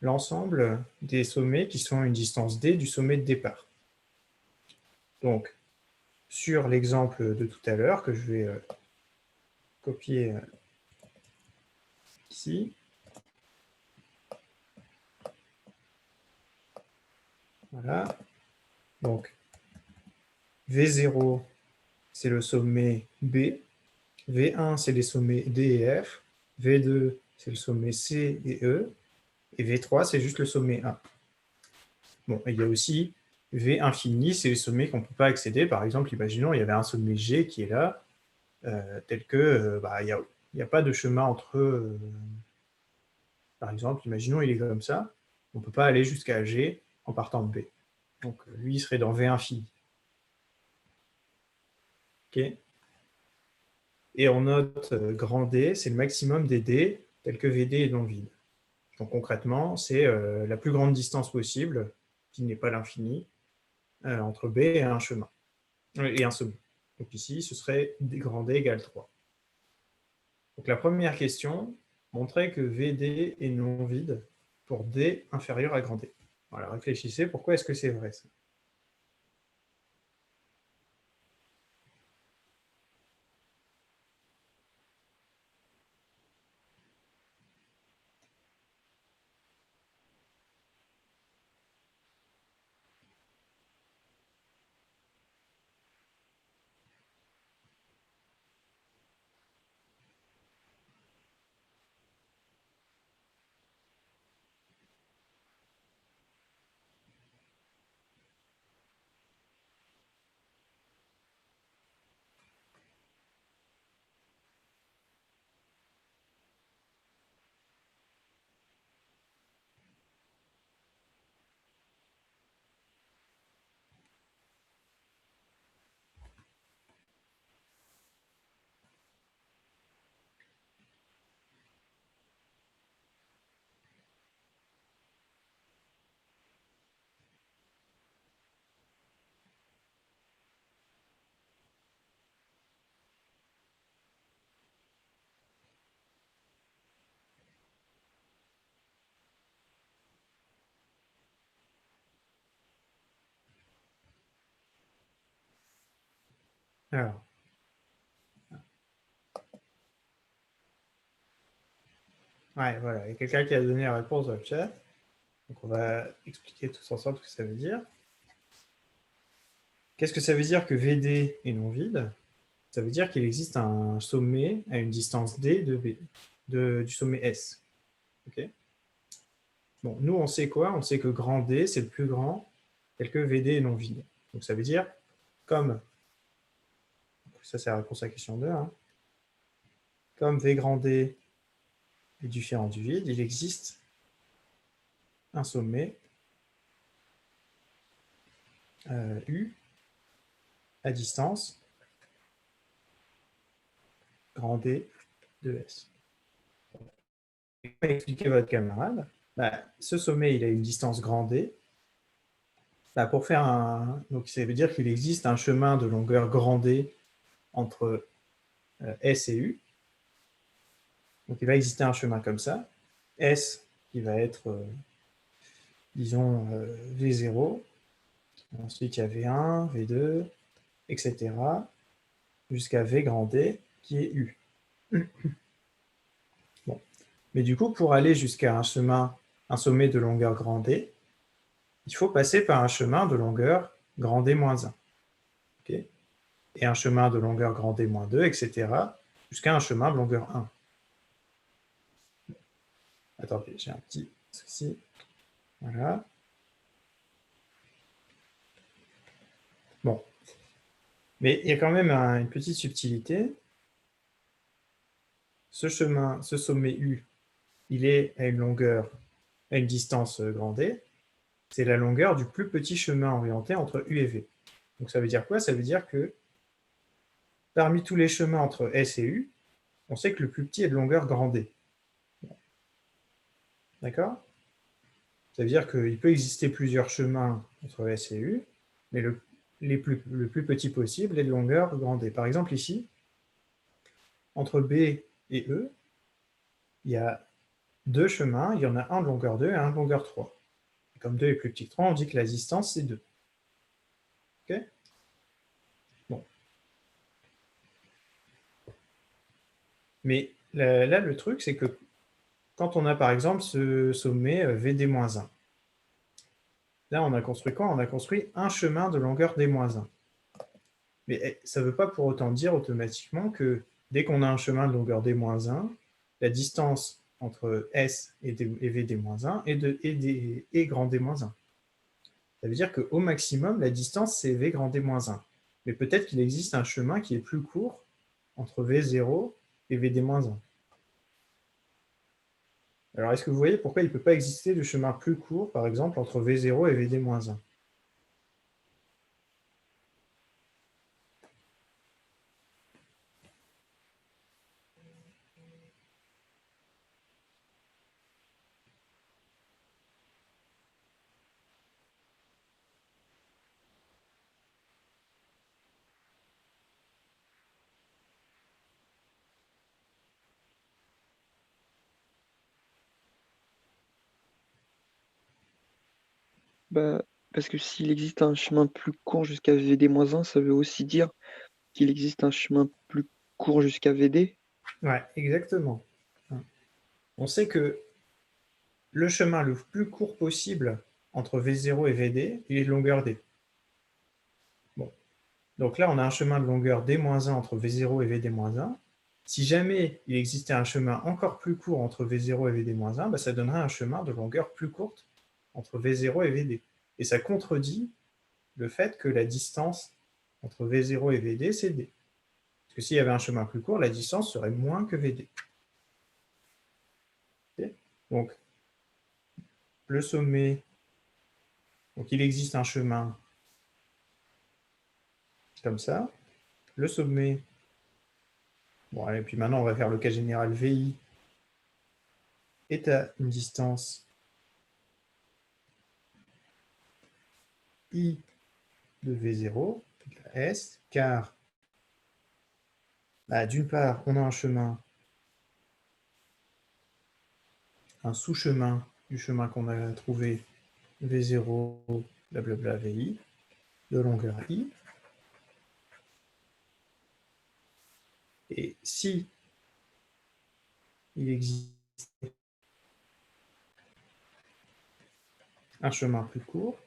l'ensemble des sommets qui sont à une distance D du sommet de départ. Donc, sur l'exemple de tout à l'heure, que je vais copier ici, voilà. Donc, V0, c'est le sommet B. V1, c'est les sommets D et F. V2, c'est le sommet C et E, et V3, c'est juste le sommet A. Bon, et il y a aussi V infini, c'est les sommets qu'on ne peut pas accéder. Par exemple, imaginons il y avait un sommet G qui est là, tel que il n'y a pas de chemin entre eux. Par exemple, imaginons il est comme ça, on ne peut pas aller jusqu'à G en partant de B. Donc lui, il serait dans V infini. Ok. Et on note grand D, c'est le maximum des D, tel que VD est non vide. Donc concrètement, c'est la plus grande distance possible, qui n'est pas l'infini, entre B et un chemin, et un sommet. Donc ici, ce serait grand D égale 3. Donc la première question montrait que VD est non vide pour D inférieur à grand D. Voilà, réfléchissez, pourquoi est-ce que c'est vrai ça? Alors, ouais, voilà, il y a quelqu'un qui a donné la réponse dans le chat. Donc on va expliquer tous ensemble ce que ça veut dire. Qu'est-ce que ça veut dire que VD est non vide? Ça veut dire qu'il existe un sommet à une distance D de B, du sommet S. Okay. Bon, nous, on sait quoi? On sait que grand D, c'est le plus grand, tel que VD est non vide. Donc ça veut dire, comme, ça c'est la réponse à la question 2, hein, comme V grand D est différent du vide, il existe un sommet U à distance grand D de S. Expliquer votre camarade, ce sommet, il a une distance grand D. Pour faire donc ça veut dire qu'il existe un chemin de longueur grand D entre S et U. Donc il va exister un chemin comme ça. S qui va être, disons, V0. Ensuite, il y a V1, V2, etc. jusqu'à V grand D qui est U. Bon. Mais du coup, pour aller jusqu'à un sommet de longueur grand D, il faut passer par un chemin de longueur grand D-1. Okay, et un chemin de longueur grand D-2, etc. jusqu'à un chemin de longueur 1. Attendez, j'ai un petit souci. Voilà. Bon. Mais il y a quand même une petite subtilité. Ce chemin, ce sommet U, il est à une longueur, à une distance grand D. C'est la longueur du plus petit chemin orienté entre U et V. Donc ça veut dire quoi? Ça veut dire que parmi tous les chemins entre S et U, on sait que le plus petit est de longueur grand D. D'accord? Ça veut dire qu'il peut exister plusieurs chemins entre S et U, mais le plus petit possible est de longueur grand D. Par exemple, ici, entre B et E, il y a deux chemins, il y en a un de longueur 2 et un de longueur 3. Et comme 2 est plus petit que 3, on dit que la distance, c'est 2. Ok? Bon. Mais là, le truc, c'est que quand on a, par exemple, ce sommet VD-1, là, on a construit quoi? On a construit un chemin de longueur D-1. Mais ça ne veut pas pour autant dire automatiquement que dès qu'on a un chemin de longueur D-1, la distance entre S et VD-1 et grand D-1. Ça veut dire qu'au maximum, la distance, c'est V grand D-1. Mais peut-être qu'il existe un chemin qui est plus court entre V0 et VD-1. Alors, est-ce que vous voyez pourquoi il ne peut pas exister de chemin plus court, par exemple, entre V0 et VD-1? Bah, parce que s'il existe un chemin plus court jusqu'à VD-1, ça veut aussi dire qu'il existe un chemin plus court jusqu'à VD. Ouais, exactement. On sait que le chemin le plus court possible entre V0 et VD, il est de longueur D. Bon. Donc là, on a un chemin de longueur D-1 entre V0 et VD-1. Si jamais il existait un chemin encore plus court entre V0 et VD-1, bah, ça donnerait un chemin de longueur plus courte entre V0 et VD. Et ça contredit le fait que la distance entre V0 et VD, c'est D. Parce que s'il y avait un chemin plus court, la distance serait moins que VD. Okay. Donc, le sommet, donc il existe un chemin comme ça. Le sommet, bon, et puis maintenant on va faire le cas général, VI est à une distance I de V0, S, car bah, d'une part, on a un chemin, un sous-chemin du chemin qu'on a trouvé, V0, blablabla, VI, de longueur I. Et si il existe un chemin plus court,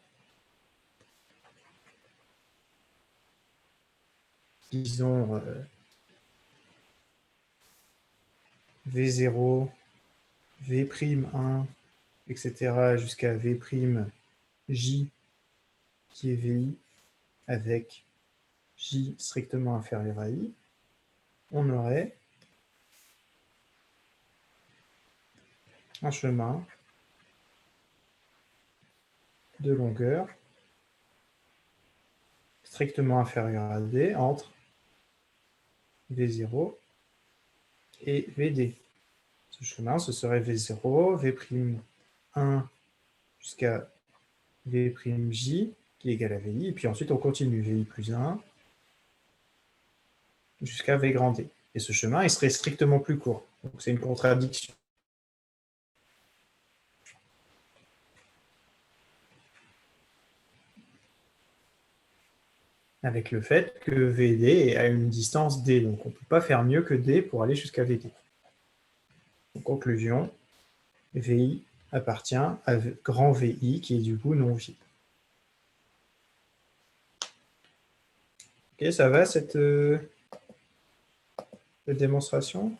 disons V0, V'1, etc., jusqu'à V'J qui est VI avec J strictement inférieur à I, on aurait un chemin de longueur strictement inférieur à D entre V0 et VD. Ce chemin, ce serait V0, V'1 jusqu'à V'J qui est égal à VI, et puis ensuite on continue VI plus 1 jusqu'à V grand D. Et ce chemin, il serait strictement plus court. Donc c'est une contradiction. Avec le fait que VD a une distance D, donc on ne peut pas faire mieux que D pour aller jusqu'à VD. En conclusion, VI appartient à grand VI qui est du coup non vide. Ok, ça va cette démonstration?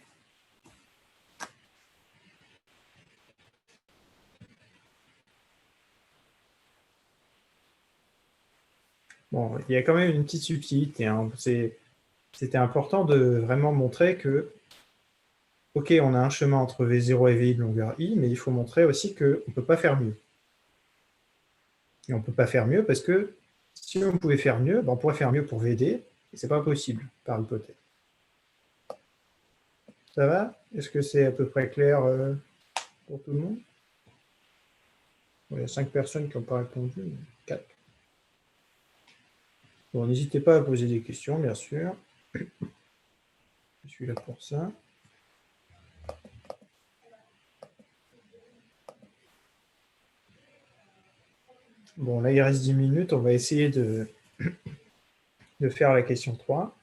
Bon, il y a quand même une petite subtilité. Hein. C'était important de vraiment montrer que, ok, on a un chemin entre V0 et VI de longueur I, mais il faut montrer aussi qu'on ne peut pas faire mieux. Et on ne peut pas faire mieux parce que si on pouvait faire mieux, ben on pourrait faire mieux pour VD, et ce n'est pas possible par hypothèse. Ça va? Est-ce que c'est à peu près clair pour tout le monde? Bon, il y a 5 personnes qui n'ont pas répondu, 4. Bon, n'hésitez pas à poser des questions, bien sûr. Je suis là pour ça. Bon, là, il reste 10 minutes. On va essayer de faire la question 3.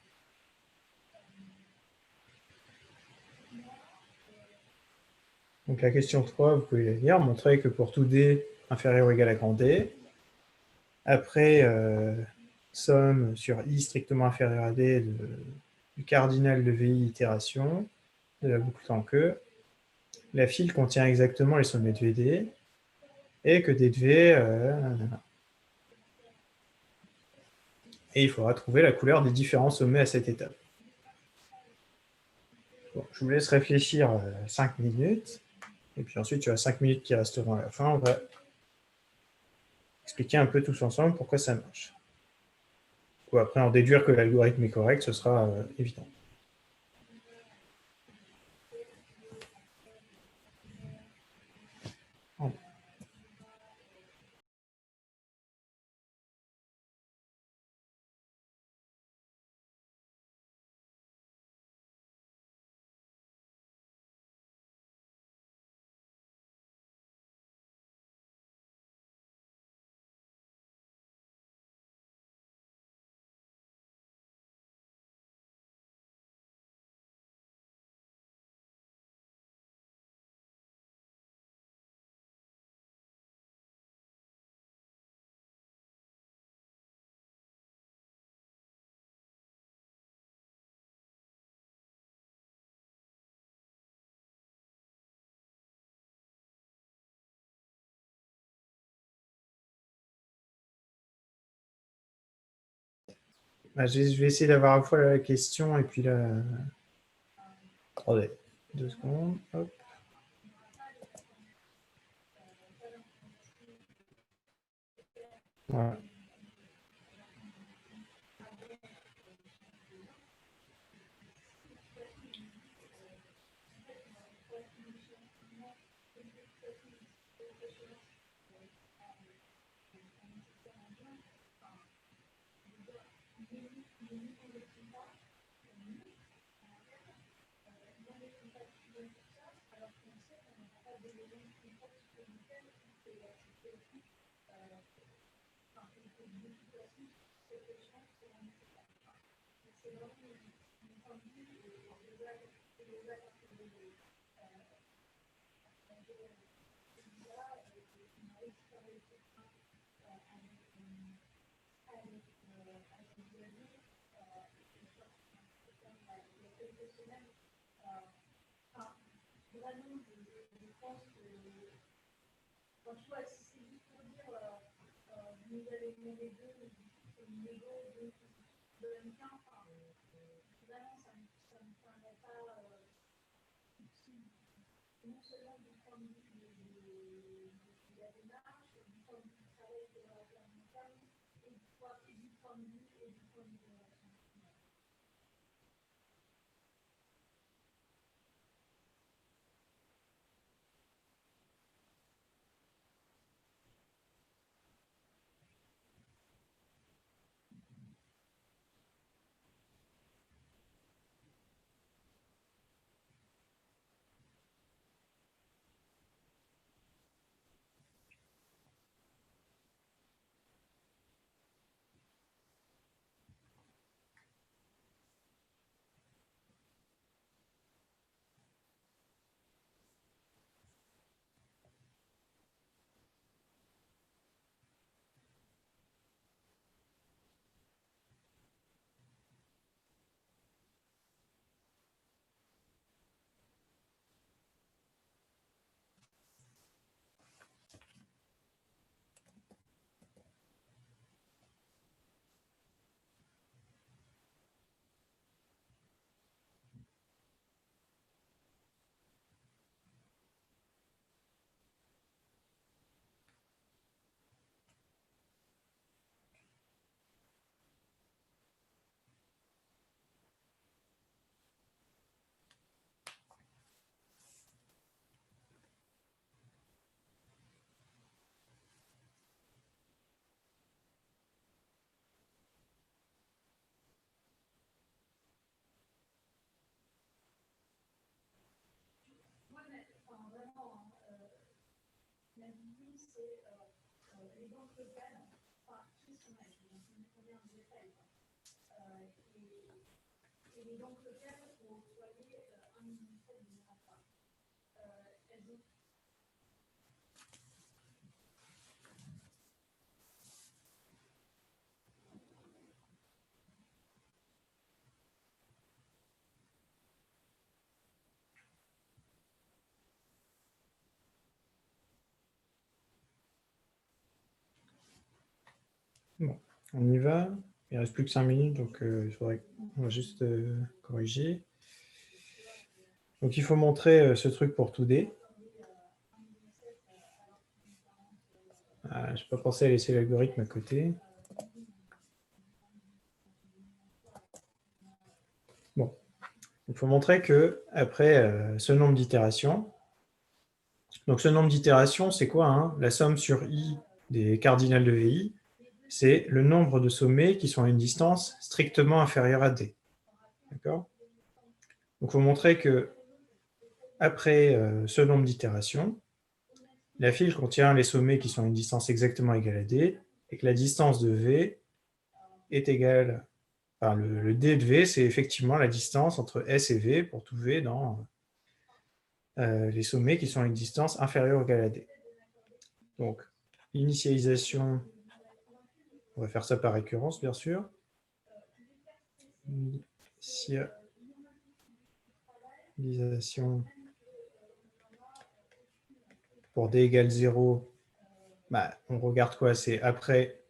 Donc, la question 3, vous pouvez la lire. Montrer que pour tout D inférieur ou égal à grand D, après somme sur I strictement inférieur à D du cardinal de VI itération de la boucle tant que, la file contient exactement les sommets de VD et que DV... et il faudra trouver la couleur des différents sommets à cette étape. Bon, je vous laisse réfléchir 5 minutes. Et puis ensuite, tu as 5 minutes qui resteront à la fin. On va expliquer un peu tous ensemble pourquoi ça marche. Ou après en déduire que l'algorithme est correct, ce sera évident. Bah, je vais essayer d'avoir à la fois la question et puis la... Attendez, 2 secondes. Hop. Voilà. Bon, on y va. Il ne reste plus que 5 minutes, donc on va juste corriger. Donc, il faut montrer ce truc pour 2D. Je n'ai pas pensé à laisser l'algorithme à côté. Bon, il faut montrer que après ce nombre d'itérations, donc ce nombre d'itérations, c'est quoi hein? La somme sur i des cardinales de VI, c'est le nombre de sommets qui sont à une distance strictement inférieure à d. D'accord? Donc, il faut montrer que après ce nombre d'itérations, la file contient les sommets qui sont à une distance exactement égale à d, et que la distance de V est égale, enfin le d de V, c'est effectivement la distance entre S et V pour tout V dans les sommets qui sont à une distance inférieure ou égale à d. Donc, initialisation, on va faire ça par récurrence, bien sûr. Initialisation pour d égale 0, bah, on regarde quoi? C'est après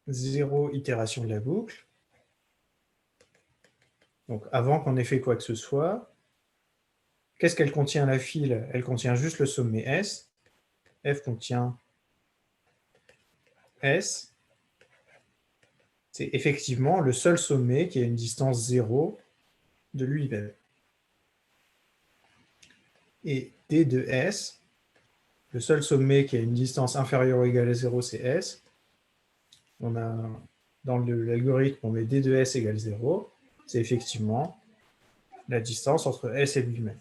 0 itération de la boucle. Donc, avant qu'on ait fait quoi que ce soit, qu'est-ce qu'elle contient la file? Elle contient juste le sommet S. F contient S. C'est effectivement le seul sommet qui a une distance 0 de lui-même. Et D de S, le seul sommet qui a une distance inférieure ou égale à 0, c'est S. On a, dans l'algorithme, on met D de S égale 0. C'est effectivement la distance entre S et lui-même.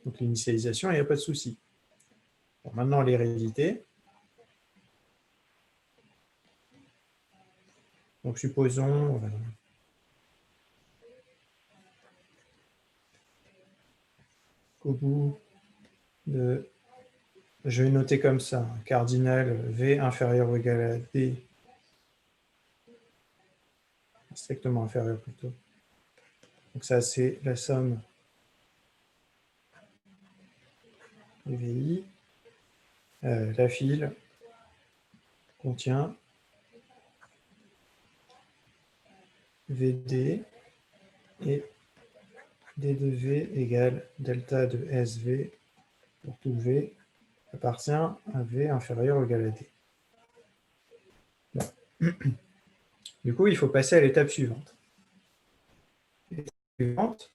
Donc l'initialisation, il n'y a pas de souci. Bon, maintenant, l'hérédité. Donc supposons qu'au bout de... Je vais noter comme ça, cardinal V inférieur ou égal à D, strictement inférieur plutôt. Donc ça, c'est la somme des VI. La file contient VD et D de V égale delta de SV pour tout V appartient à V inférieur ou égal à D. Bon. Du coup, il faut passer à l'étape suivante. L'étape suivante,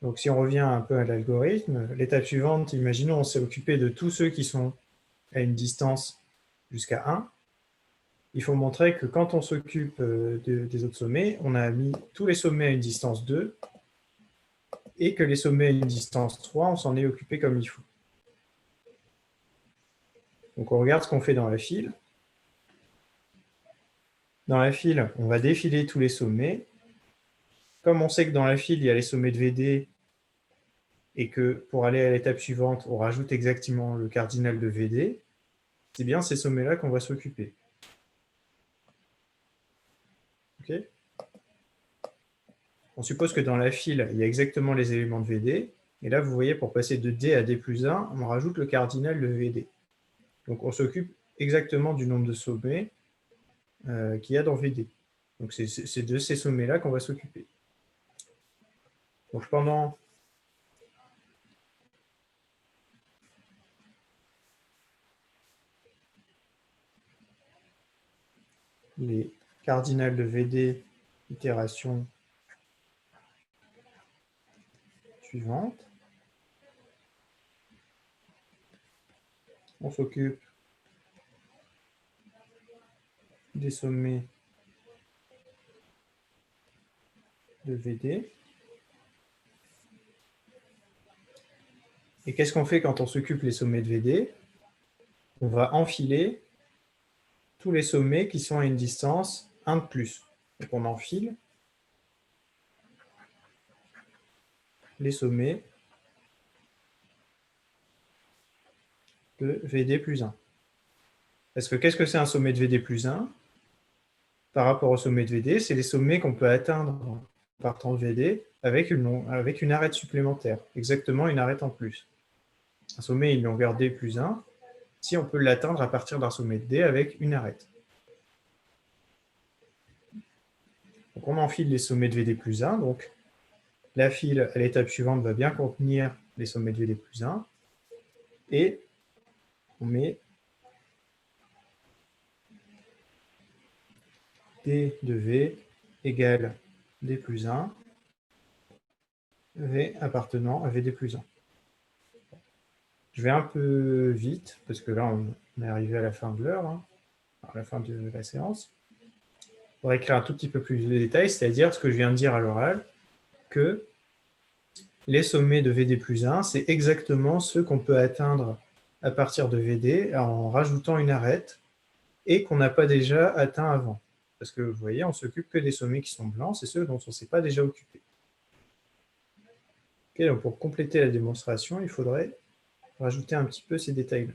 donc si on revient un peu à l'algorithme, l'étape suivante, imaginons on s'est occupé de tous ceux qui sont à une distance jusqu'à 1. Il faut montrer que quand on s'occupe des autres sommets, on a mis tous les sommets à une distance 2 et que les sommets à une distance 3, on s'en est occupé comme il faut. Donc on regarde ce qu'on fait dans la file. Dans la file, on va défiler tous les sommets. Comme on sait que dans la file, il y a les sommets de VD et que pour aller à l'étape suivante, on rajoute exactement le cardinal de VD, c'est bien ces sommets-là qu'on va s'occuper. Ok ? On suppose que dans la file, il y a exactement les éléments de VD. Et là, vous voyez, pour passer de D à D plus 1, on rajoute le cardinal de VD. Donc, on s'occupe exactement du nombre de sommets qu'il y a dans VD. Donc, c'est de ces sommets-là qu'on va s'occuper. Donc, pendant les cardinales de VD itération suivante, on s'occupe des sommets de VD. Et qu'est-ce qu'on fait quand on s'occupe les sommets de VD? On va enfiler tous les sommets qui sont à une distance 1 de plus. Donc on enfile les sommets de VD plus 1. Parce que qu'est-ce que c'est un sommet de VD plus 1? Par rapport au sommet de VD, c'est les sommets qu'on peut atteindre en partant de VD avec une arête supplémentaire, exactement une arête en plus. Un sommet est une longueur D plus 1. si on peut l'atteindre à partir d'un sommet de D avec une arête. Donc on enfile les sommets de VD plus 1. Donc la file à l'étape suivante va bien contenir les sommets de VD plus 1. Et on met D de V égale D plus 1, V appartenant à VD plus 1. Je vais un peu vite, parce que là, on est arrivé à la fin de l'heure, à la fin de la séance. On va écrire un tout petit peu plus de détails, c'est-à-dire ce que je viens de dire à l'oral, que les sommets de VD plus 1, c'est exactement ceux qu'on peut atteindre à partir de VD en rajoutant une arête et qu'on n'a pas déjà atteint avant. Parce que vous voyez, on s'occupe que des sommets qui sont blancs, c'est ceux dont on ne s'est pas déjà occupé. Okay, donc pour compléter la démonstration, il faudrait rajouter un petit peu ces détails-là.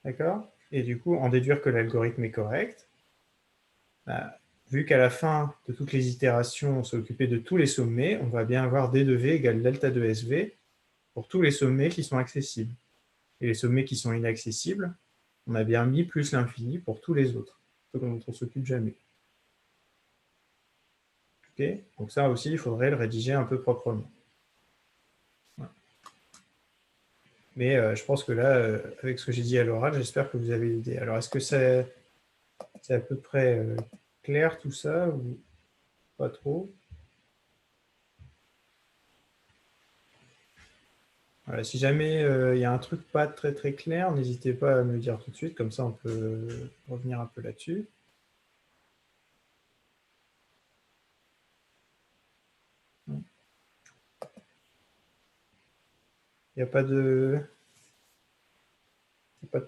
D'accord? Et du coup, en déduire que l'algorithme est correct, vu qu'à la fin de toutes les itérations, on s'est occupé de tous les sommets, on va bien avoir D de V égale delta de SV pour tous les sommets qui sont accessibles. Et les sommets qui sont inaccessibles, on a bien mis plus l'infini pour tous les autres, ceux dont on ne s'occupe jamais. Okay, donc ça aussi, il faudrait le rédiger un peu proprement. Voilà. Mais je pense que là, avec ce que j'ai dit à l'oral, j'espère que vous avez l'idée. Alors, est-ce que c'est à peu près clair tout ça ou pas trop? Voilà, si jamais il y a un truc pas très très clair, n'hésitez pas à me le dire tout de suite, comme ça on peut revenir un peu là-dessus. Il n'y a pas de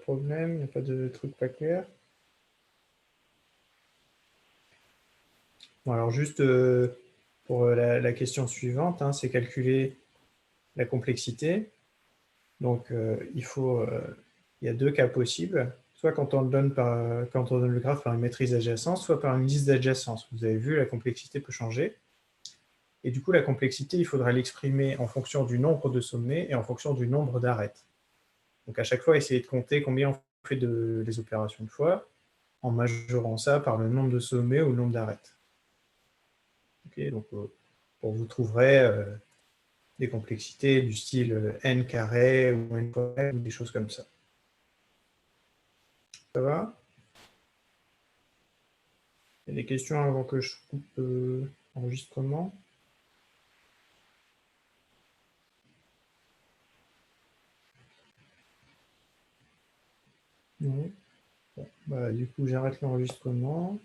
problème, il n'y a pas de truc pas clair. Bon, alors juste pour la question suivante, hein, c'est calculer la complexité. Donc il y a deux cas possibles, soit quand on donne le graphe par une matrice d'adjacence, soit par une liste d'adjacence. Vous avez vu, la complexité peut changer. Et du coup, la complexité, il faudra l'exprimer en fonction du nombre de sommets et en fonction du nombre d'arêtes. Donc à chaque fois, essayez de compter combien on fait des opérations de fois, en majorant ça par le nombre de sommets ou le nombre d'arêtes. Okay, donc vous trouverez des complexités du style n carré ou n fois n, ou des choses comme ça. Ça va? Il y a des questions avant que je coupe l'enregistrement? Non. Bon, bah, du coup, j'arrête l'enregistrement.